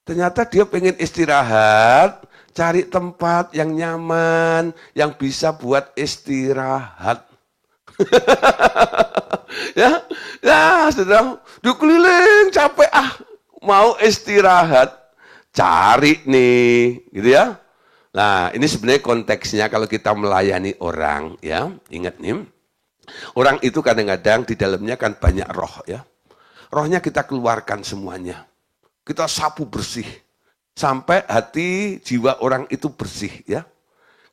ternyata dia pengen istirahat, cari tempat yang nyaman, yang bisa buat istirahat. ya, sedang dikeliling capek mau istirahat, cari nih, gitu ya. Nah, ini sebenarnya konteksnya kalau kita melayani orang, ya, ingat nih, orang itu kadang-kadang di dalamnya kan banyak roh, ya. Rohnya kita keluarkan semuanya, kita sapu bersih, sampai hati jiwa orang itu bersih, ya.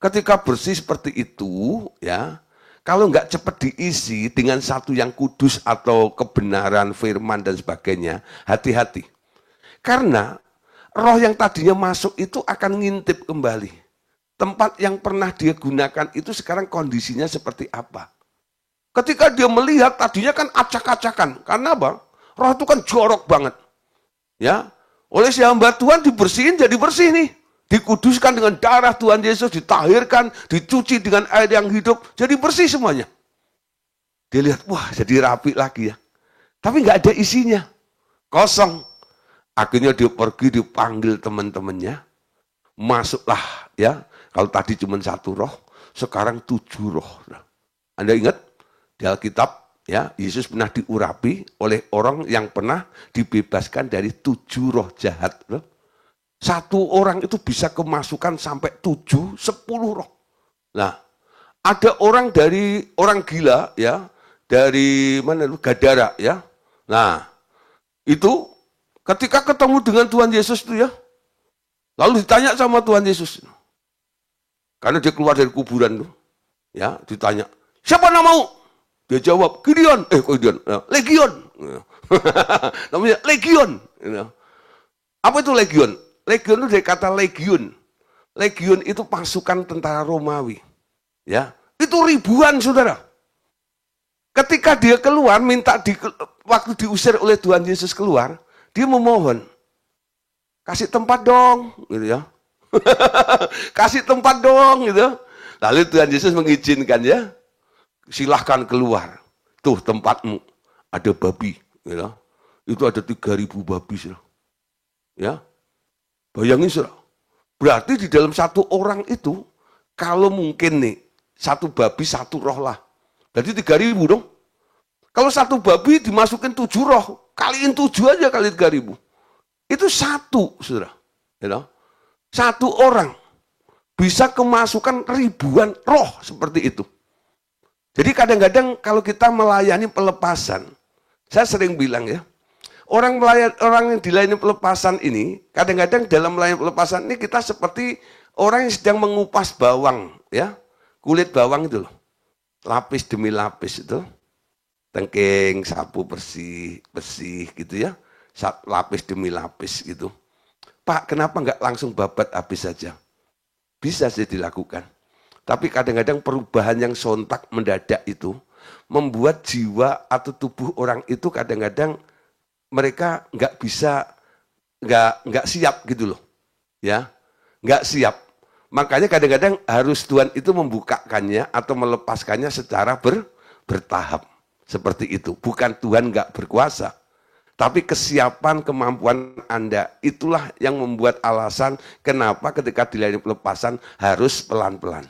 Ketika bersih seperti itu, ya, kalau nggak cepat diisi dengan satu yang kudus atau kebenaran, firman dan sebagainya, hati-hati. Karena roh yang tadinya masuk itu akan ngintip kembali. Tempat yang pernah dia gunakan itu sekarang kondisinya seperti apa. Ketika dia melihat tadinya kan acak-acakan. Karena apa? Roh itu kan jorok banget. Ya, oleh si hamba Tuhan dibersihin jadi bersih nih. Dikuduskan dengan darah Tuhan Yesus, ditahirkan, dicuci dengan air yang hidup, jadi bersih semuanya. Dia lihat, wah jadi rapi lagi ya. Tapi nggak ada isinya. Kosong. Akhirnya dia pergi dipanggil teman-temannya. masuklah ya. Kalau tadi cuma 1 roh, sekarang 7 roh. Anda ingat di Alkitab ya, Yesus pernah diurapi oleh orang yang pernah dibebaskan dari 7 roh jahat. Satu orang itu bisa kemasukan sampai 7, 10 roh. Nah, ada orang dari orang gila ya, dari mana itu Gadara ya. Nah, itu ketika ketemu dengan Tuhan Yesus itu ya, lalu ditanya sama Tuhan Yesus. Karena dia keluar dari kuburan tuh. Ya, ditanya, "Siapa namamu?" Dia jawab, "Gideon." Gideon. Legion. Namanya Legion. Apa itu Legion? Legion itu dari kata legion. Legion itu pasukan tentara Romawi. Ya, itu ribuan, Saudara. Ketika dia keluar, waktu diusir oleh Tuhan Yesus keluar, dia memohon, "Kasih tempat dong," gitu ya. Kasih tempat dong, gitu. Lalu Tuhan Yesus mengizinkan ya, "Silahkan keluar. Tuh tempatmu, ada babi." Gitu. Itu ada 3.000 babi. Ya, bayangin saudara. Berarti di dalam satu orang itu, kalau mungkin nih, 1 babi 1 roh lah. Berarti 3.000 dong. Kalau 1 babi dimasukin 7 roh, kaliin 7 aja kali 3.000. Itu 1, saudara. You know? 1 orang bisa kemasukan ribuan roh seperti itu. Jadi kadang-kadang kalau kita melayani pelepasan, saya sering bilang ya, orang yang dilayani pelepasan ini, kadang-kadang dalam melayani pelepasan ini kita seperti orang yang sedang mengupas bawang, ya, kulit bawang itu loh, lapis demi lapis itu, tengking, sapu bersih gitu ya, lapis demi lapis gitu. "Pak, kenapa nggak langsung babat habis saja?" Bisa sih dilakukan. Tapi kadang-kadang perubahan yang sontak mendadak itu membuat jiwa atau tubuh orang itu kadang-kadang mereka nggak siap gitu loh, ya, nggak siap. Makanya kadang-kadang harus Tuhan itu membukakannya atau melepaskannya secara bertahap seperti itu. Bukan Tuhan nggak berkuasa, tapi kesiapan kemampuan Anda itulah yang membuat alasan kenapa ketika dilayani pelepasan harus pelan-pelan,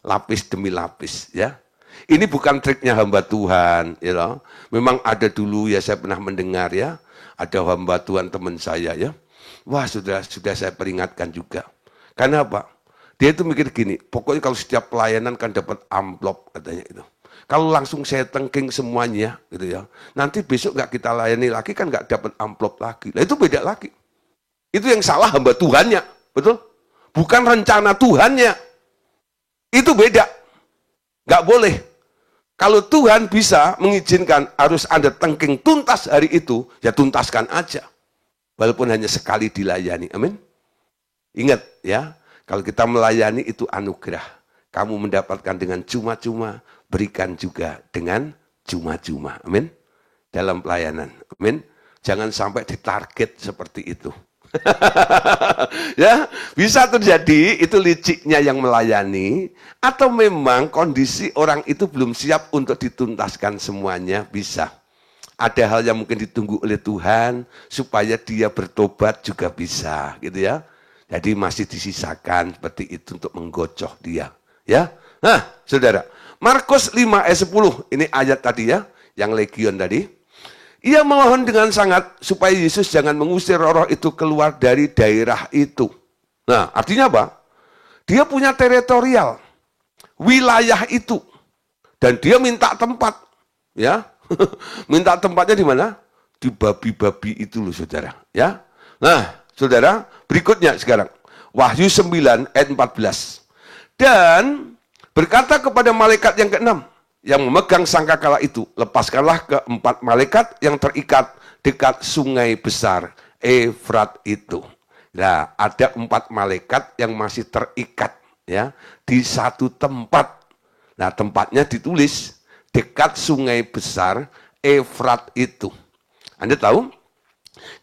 lapis demi lapis, ya. Ini bukan triknya hamba Tuhan, you know. Memang ada dulu ya, saya pernah mendengar ya, ada hamba Tuhan teman saya ya. Wah, sudah saya peringatkan juga. Karena apa? Dia itu mikir gini, pokoknya kalau setiap pelayanan kan dapat amplop katanya itu. Kalau langsung saya tengking semuanya gitu ya, nanti besok nggak kita layani lagi kan nggak dapat amplop lagi. Nah itu beda lagi. Itu yang salah hamba Tuhannya, betul? Bukan rencana Tuhannya. Itu beda. Nggak boleh. Kalau Tuhan bisa mengizinkan harus Anda tengking tuntas hari itu, ya tuntaskan aja. Walaupun hanya sekali dilayani. Amin. Ingat ya, kalau kita melayani itu anugerah. Kamu mendapatkan dengan cuma-cuma, berikan juga dengan cuma-cuma. Amin. Dalam pelayanan. Amin. Jangan sampai ditarget seperti itu. Ya, bisa terjadi itu liciknya yang melayani, atau memang kondisi orang itu belum siap untuk dituntaskan semuanya, bisa. Ada hal yang mungkin ditunggu oleh Tuhan supaya dia bertobat juga bisa, gitu ya. Jadi masih disisakan seperti itu untuk menggocoh dia, ya. Nah, Saudara, Markus 5 ayat 10, ini ayat tadi ya, yang legion tadi. Ia memohon dengan sangat supaya Yesus jangan mengusir roh itu keluar dari daerah itu. Nah, artinya apa? Dia punya teritorial, wilayah itu. Dan dia minta tempat. Ya, minta tempatnya di mana? Di babi-babi itu loh, Saudara. Ya. Nah, Saudara, berikutnya sekarang. Wahyu 9 ayat 14. Dan berkata kepada malaikat yang ke-6, yang memegang sangkakala itu, lepaskanlah ke-4 malaikat yang terikat dekat sungai besar Efrat itu. Nah, ada 4 malaikat yang masih terikat ya di satu tempat. Nah, tempatnya ditulis dekat sungai besar Efrat itu. Anda tahu?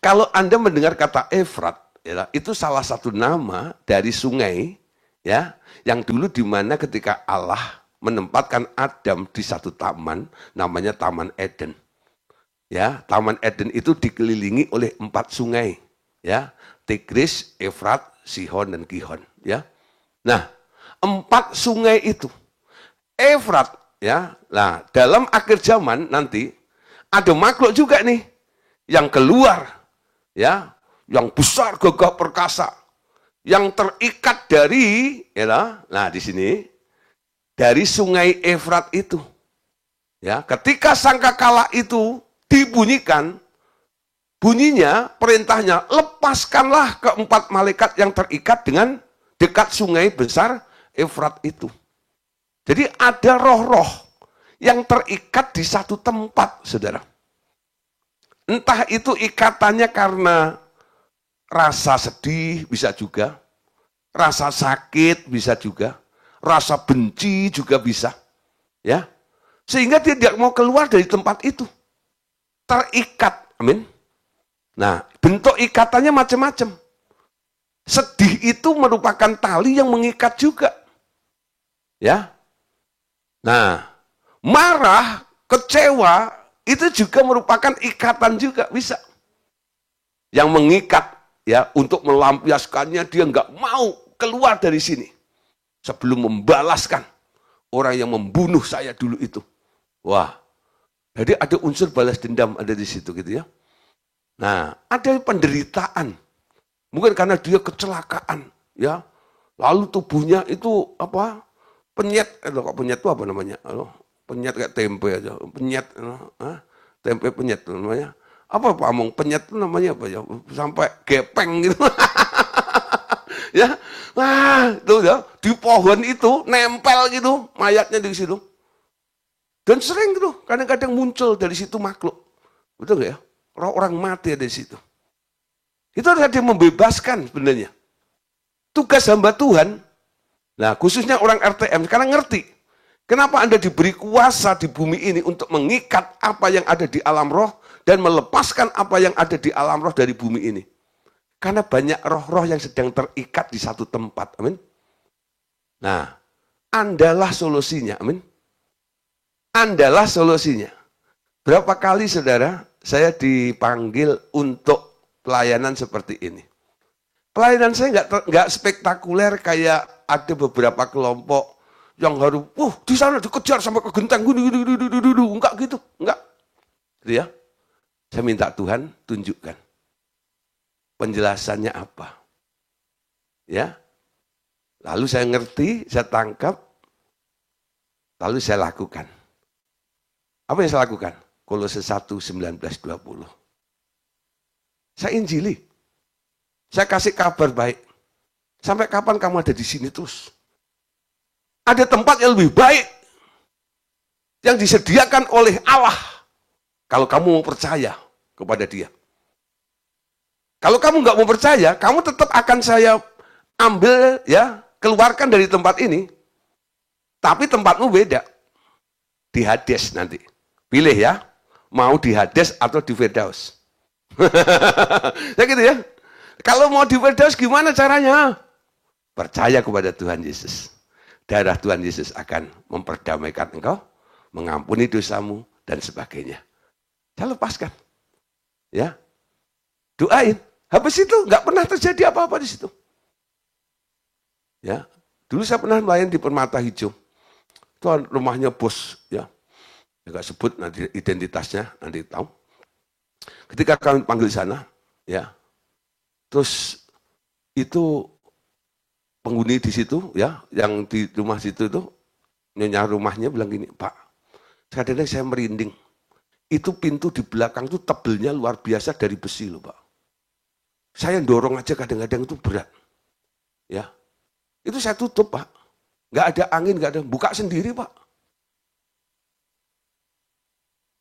Kalau Anda mendengar kata Efrat, ya, itu salah satu nama dari sungai ya, yang dulu di mana ketika Allah menempatkan Adam di satu taman, namanya Taman Eden. Ya, Taman Eden itu dikelilingi oleh 4 sungai, ya, Tigris, Efrat, Sihon dan Gihon, ya. Nah, 4 sungai itu, Efrat, ya. Nah, dalam akhir zaman nanti ada makhluk juga nih yang keluar, ya, yang besar, gagah perkasa, yang terikat dari, ya, nah di sini dari sungai Efrat itu, ya. Ketika sangkakala itu dibunyikan, bunyinya, perintahnya, lepaskanlah keempat malaikat yang terikat dengan dekat sungai besar Efrat itu. Jadi ada roh-roh yang terikat di satu tempat, saudara. Entah itu ikatannya karena rasa sedih, bisa juga. Rasa sakit, bisa juga. Rasa benci juga bisa. Ya, sehingga dia tidak mau keluar dari tempat itu. Terikat, amin. Nah, bentuk ikatannya macam-macam. Sedih itu merupakan tali yang mengikat juga. Ya. Nah, marah, kecewa, itu juga merupakan ikatan juga, bisa. Yang mengikat, ya, untuk melampiaskannya, dia nggak mau keluar dari sini. Sebelum membalaskan orang yang membunuh saya dulu itu. Wah, jadi ada unsur balas dendam ada di situ gitu ya. Nah, ada penderitaan. Mungkin karena dia kecelakaan, ya. Lalu tubuhnya itu apa? Penyet, penyet itu apa namanya? Penyet kayak tempe aja. Penyet, tempe penyet namanya. Apa Pak Among? Penyet itu namanya apa ya? Sampai gepeng gitu. Ya. Nah, itu ya, di pohon itu nempel gitu mayatnya di situ. Dan sering gitu, kadang-kadang muncul dari situ makhluk. Betul nggak ya? Orang mati ada di situ. Itu harus ada yang membebaskan sebenarnya. Tugas hamba Tuhan, nah khususnya orang RTM, sekarang ngerti. Kenapa Anda diberi kuasa di bumi ini untuk mengikat apa yang ada di alam roh dan melepaskan apa yang ada di alam roh dari bumi ini. Karena banyak roh-roh yang sedang terikat di satu tempat, amin. Nah, Andalah solusinya, amin. Andalah solusinya. Berapa kali saudara, saya dipanggil untuk pelayanan seperti ini. Pelayanan saya nggak spektakuler kayak ada beberapa kelompok yang harus, di sana dikejar sampai ke genteng, enggak gitu, enggak. Gitu ya. Saya minta Tuhan tunjukkan penjelasannya apa. Ya. Lalu saya ngerti, saya tangkap, lalu saya lakukan. Apa yang saya lakukan? Kolose 1, 19, 20. Saya injili. Saya kasih kabar baik. Sampai kapan kamu ada di sini terus? Ada tempat yang lebih baik yang disediakan oleh Allah. Kalau kamu mau percaya kepada Dia. Kalau kamu nggak mau percaya, kamu tetap akan saya ambil, ya, keluarkan dari tempat ini. Tapi tempatmu beda. Di Hades nanti. Pilih ya, mau di Hades atau di Firdaus. Ya gitu ya. Kalau mau di Firdaus gimana caranya? Percaya kepada Tuhan Yesus. Darah Tuhan Yesus akan memperdamaikan engkau, mengampuni dosamu, dan sebagainya. Saya lepaskan. Ya. Doain. Habis itu nggak pernah terjadi apa-apa di situ. Ya. Dulu saya pernah melayani di Permata Hijau. Itu rumahnya bos, ya. Enggak sebut nanti identitasnya, nanti tahu. Ketika kami panggil sana, ya, terus itu penghuni di situ, ya, yang di rumah situ itu, nyonya rumahnya bilang gini, Pak, kadang-kadang saya merinding. Itu pintu di belakang itu tebelnya luar biasa dari besi loh, Pak. Saya dorong aja kadang-kadang itu berat, ya. Itu saya tutup, Pak. Nggak ada angin, nggak ada, buka sendiri, Pak.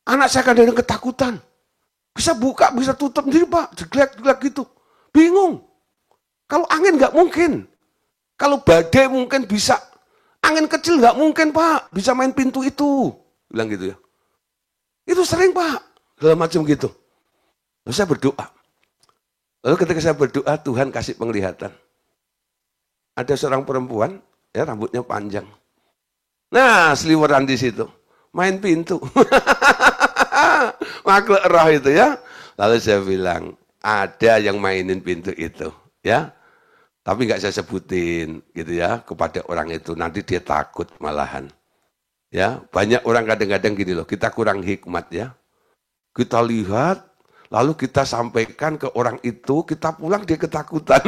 Anak saya kadang-kadang ketakutan. Bisa buka, bisa tutup sendiri, Pak. Jeglek-jeglek gitu. Bingung. Kalau angin nggak mungkin. Kalau badai mungkin bisa. Angin kecil nggak mungkin, Pak. Bisa main pintu itu. Bilang gitu ya. Itu sering, Pak. Dalam macam gitu. Lalu saya berdoa. Lalu ketika saya berdoa, Tuhan kasih penglihatan. Ada seorang perempuan, ya, rambutnya panjang. Nah, seliweran di situ. Main pintu. Makhluk roh itu ya. Lalu saya bilang, ada yang mainin pintu itu. Ya. Tapi nggak saya sebutin gitu ya kepada orang itu, nanti dia takut malahan. Ya, banyak orang kadang-kadang gini loh, kita kurang hikmat ya. Kita lihat, lalu kita sampaikan ke orang itu, kita pulang dia ketakutan.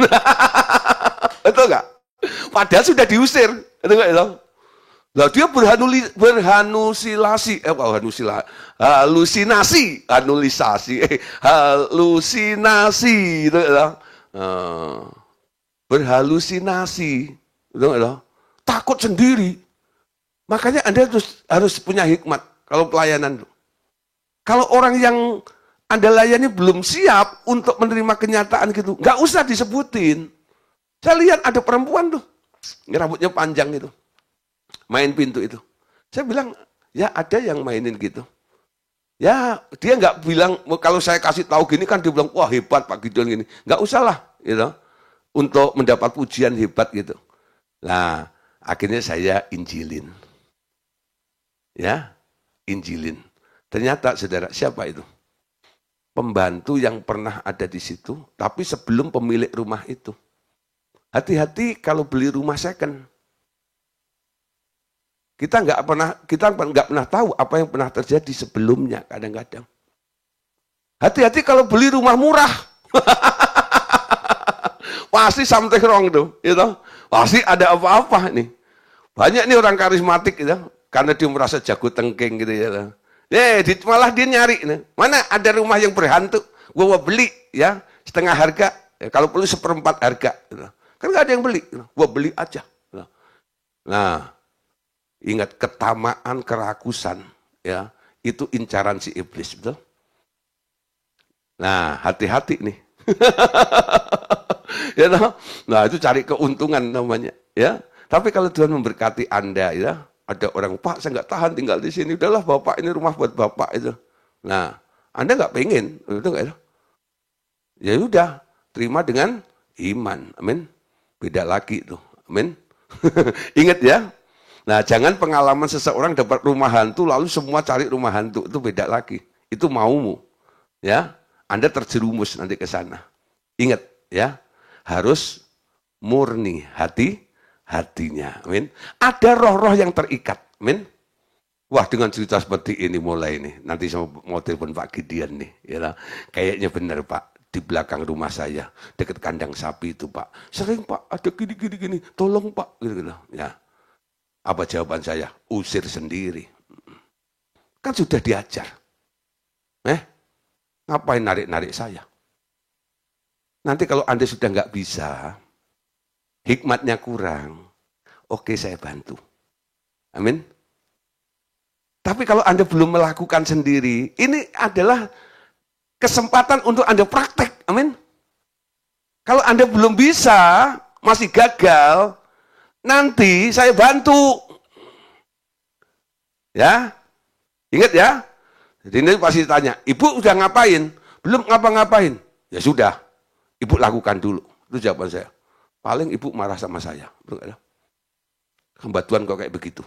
Betul nggak? Padahal sudah diusir, betul nggak ya? Nah, dia halusinasi, gitu ya. Berhalusinasi, betul nggak? Takut sendiri. Makanya Anda harus punya hikmat kalau pelayanan. Kalau orang yang Anda layani belum siap untuk menerima kenyataan gitu, nggak usah disebutin. Saya lihat ada perempuan tuh, rambutnya panjang itu, main pintu itu. Saya bilang, ya ada yang mainin gitu. Ya dia nggak bilang, kalau saya kasih tahu gini kan dia bilang, wah hebat Pak Gideon gini. Nggak usah lah, gitu, untuk mendapat pujian hebat gitu. Nah, akhirnya saya injilin. Ya, injilin. Ternyata saudara, siapa itu? Pembantu yang pernah ada di situ, tapi sebelum pemilik rumah itu. Hati-hati kalau beli rumah second. Kita nggak pernah tahu apa yang pernah terjadi sebelumnya kadang-kadang. Hati-hati kalau beli rumah murah. Pasti something wrong tuh, gitu. Pasti ada apa-apa nih. Banyak nih orang karismatik gitu, karena dia merasa jago tengking gitu ya. Malah dia nyari, mana ada rumah yang berhantu, gua beli ya setengah harga, ya, kalau perlu seperempat harga, gitu. Kan nggak ada yang beli, gua beli aja. Nah, ingat ketamaan, kerakusan, ya itu incaran si iblis, betul? Nah, hati-hati nih, ya, nah itu cari keuntungan namanya, ya. Tapi kalau Tuhan memberkati Anda, ya. Ada orang, Pak saya nggak tahan tinggal di sini, udahlah Bapak ini rumah buat Bapak itu. Nah, Anda nggak pengen, itu nggak? Ya udah, terima dengan iman, amin. Beda lagi tuh, amin. Ingat ya. Nah, jangan pengalaman seseorang dapat rumah hantu, lalu semua cari rumah hantu, itu beda lagi. Itu maumu, ya. Anda terjerumus nanti ke sana. Ingat ya, harus murni hatinya, amin. Ada roh-roh yang terikat, amin. Wah, dengan cerita seperti ini mulai nih, nanti saya mau telepon Pak Gideon nih, ya. Kayaknya benar Pak, di belakang rumah saya, dekat kandang sapi itu Pak, sering Pak, ada gini, tolong Pak, gitu. Ya, apa jawaban saya? Usir sendiri. Kan sudah diajar. Ngapain narik-narik saya? Nanti kalau Anda sudah nggak bisa, hikmatnya kurang, oke saya bantu. Amin. Tapi kalau Anda belum melakukan sendiri, ini adalah kesempatan untuk Anda praktek. Amin. Kalau Anda belum bisa, masih gagal, nanti saya bantu. Ya, ingat ya. Jadi ini pasti tanya, Ibu udah ngapain? Belum ngapa-ngapain. Ya sudah, Ibu lakukan dulu. Itu jawaban saya. Paling Ibu marah sama saya. Hamba Tuhan kok kayak begitu.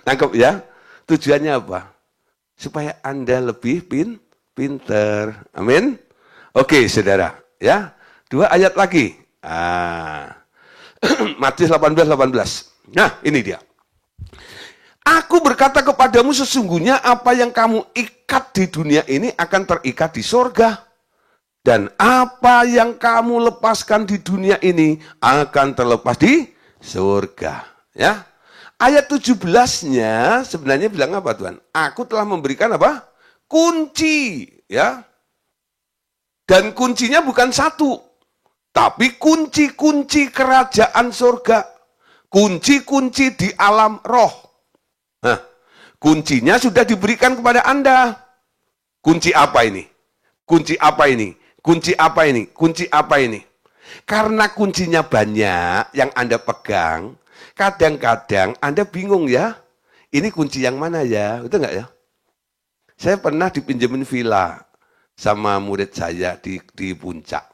Tangkap ya. Tujuannya apa? Supaya Anda lebih pinter. Amin. Oke, saudara. Ya, 2 ayat lagi. Matius 18. Nah, ini dia. Aku berkata kepadamu sesungguhnya apa yang kamu ikat di dunia ini akan terikat di sorga. Dan apa yang kamu lepaskan di dunia ini akan terlepas di surga. Ya. Ayat 17-nya sebenarnya bilang apa Tuhan? Aku telah memberikan apa? Kunci. Ya. Dan kuncinya bukan satu. Tapi kunci-kunci kerajaan surga. Kunci-kunci di alam roh. Nah, kuncinya sudah diberikan kepada Anda. Kunci apa ini? Kunci apa ini? Kunci apa ini? Kunci apa ini? Karena kuncinya banyak yang Anda pegang, kadang-kadang Anda bingung ya, ini kunci yang mana ya? Betul nggak ya? Saya pernah dipinjemin villa sama murid saya di Puncak.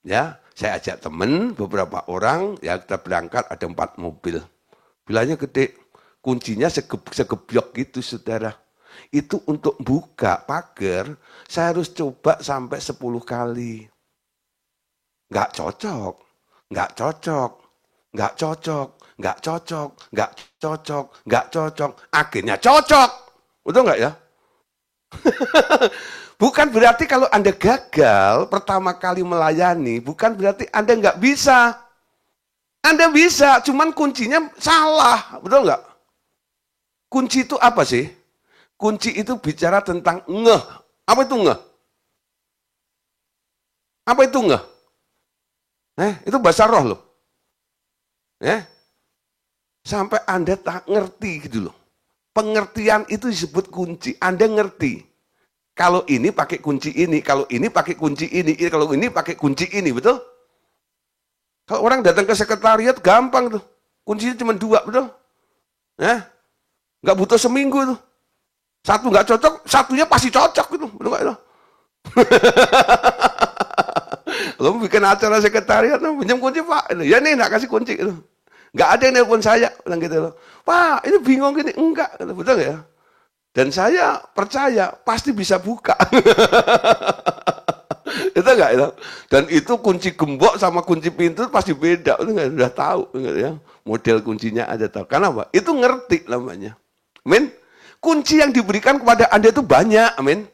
Ya, saya ajak teman, beberapa orang, ya kita berangkat ada 4 mobil. Villanya gede, kuncinya segebyok gitu saudara. Itu untuk buka pagar, saya harus coba sampai 10 kali. Nggak cocok, nggak cocok, nggak cocok, nggak cocok, nggak cocok, nggak cocok. Akhirnya cocok. Betul nggak ya? Bukan berarti kalau Anda gagal pertama kali melayani, bukan berarti Anda nggak bisa. Anda bisa, cuman kuncinya salah. Betul nggak? Kunci itu apa sih? Kunci itu bicara tentang ngeh. Apa itu ngeh? Apa itu ngeh? Itu bahasa roh loh. Sampai Anda tak ngerti gitu loh. Pengertian itu disebut kunci. Anda ngerti. Kalau ini pakai kunci ini, kalau ini pakai kunci ini, kalau ini pakai kunci ini, betul? Kalau orang datang ke sekretariat gampang tuh. Kuncinya cuma 2, betul? Nggak butuh seminggu tuh. Satu nggak cocok, satunya pasti cocok gitu. Betul nggak itu? Lo bikin acara sekretariat, pinjam kunci Pak. Ya nih, nggak kasih kunci gitu. Nggak ada yang nelpon saya, bilang gitu loh. Pak, ini bingung gini. Enggak, betul nggak ya? Dan saya percaya pasti bisa buka. Itu enggak itu? Dan itu kunci gembok sama kunci pintu pasti beda. Itu enggak udah tahu enggak ya? Model kuncinya ada tahu. Kenapa? Itu ngerti namanya. Amin. Kunci yang diberikan kepada Anda itu banyak, amin.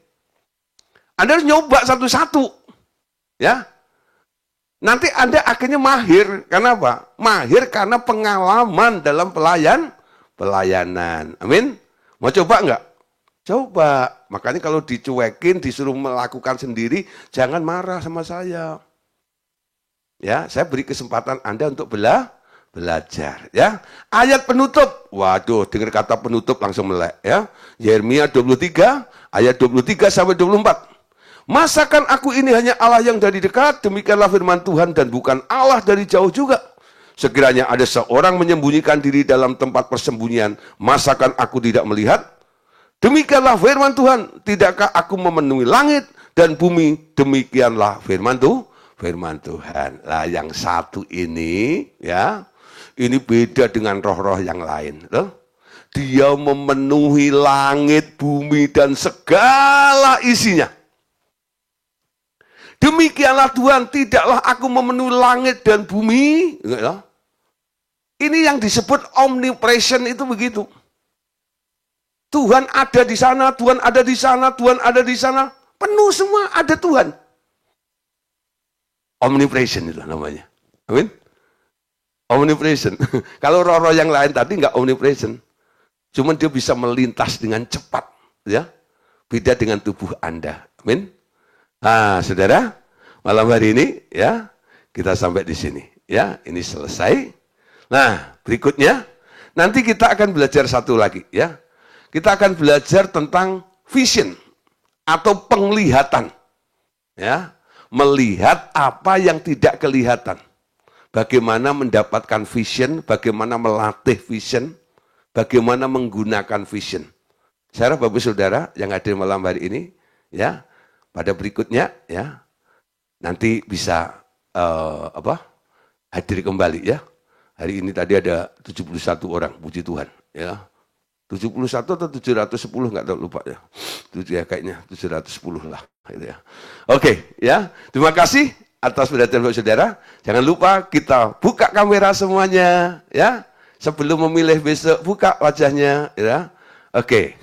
Anda harus nyoba satu-satu. Ya. Nanti Anda akhirnya mahir. Kenapa? Mahir karena pengalaman dalam pelayanan. Amin. Mau coba enggak? Coba. Makanya kalau dicuekin, disuruh melakukan sendiri, jangan marah sama saya. Ya, saya beri kesempatan Anda untuk belajar. Ya, ayat penutup. Waduh, dengar kata penutup langsung melek. Ya, Yeremia 23 ayat 23 sampai 24. Masakan aku ini hanya Allah yang dari dekat? Demikianlah firman Tuhan dan bukan Allah dari jauh juga. Sekiranya ada seorang menyembunyikan diri dalam tempat persembunyian, masakan aku tidak melihat? Demikianlah firman Tuhan, tidakkah aku memenuhi langit dan bumi? Demikianlah firman Tuhan. Lah yang satu ini, ya, ini beda dengan roh-roh yang lain. Loh? Dia memenuhi langit, bumi, dan segala isinya. Demikianlah Tuhan, tidaklah aku memenuhi langit dan bumi. Ini yang disebut omnipresent itu begitu. Tuhan ada di sana, Tuhan ada di sana, Tuhan ada di sana. Penuh semua, ada Tuhan. Omnipresent itu namanya. Amin. Omnipresent. Kalau roh-roh yang lain tadi nggak omnipresent. Cuman dia bisa melintas dengan cepat. Ya. Beda dengan tubuh Anda. Amin. Nah, saudara, malam hari ini ya kita sampai di sini. Ya, ini selesai. Nah, berikutnya nanti kita akan belajar satu lagi. Ya. Kita akan belajar tentang vision atau penglihatan. Ya, melihat apa yang tidak kelihatan. Bagaimana mendapatkan vision, bagaimana melatih vision, bagaimana menggunakan vision. Saya harap Bapak Saudara yang hadir malam hari ini, ya, pada berikutnya, ya, nanti bisa hadir kembali, ya. Hari ini tadi ada 71 orang, puji Tuhan, ya. 71 atau 710 nggak tahu, lupa ya. Itu ya kayaknya 710 lah gitu ya. Oke, ya. Terima kasih atas perhatian Bapak Saudara. Jangan lupa kita buka kamera semuanya ya. Sebelum memilih besok buka wajahnya ya. Oke.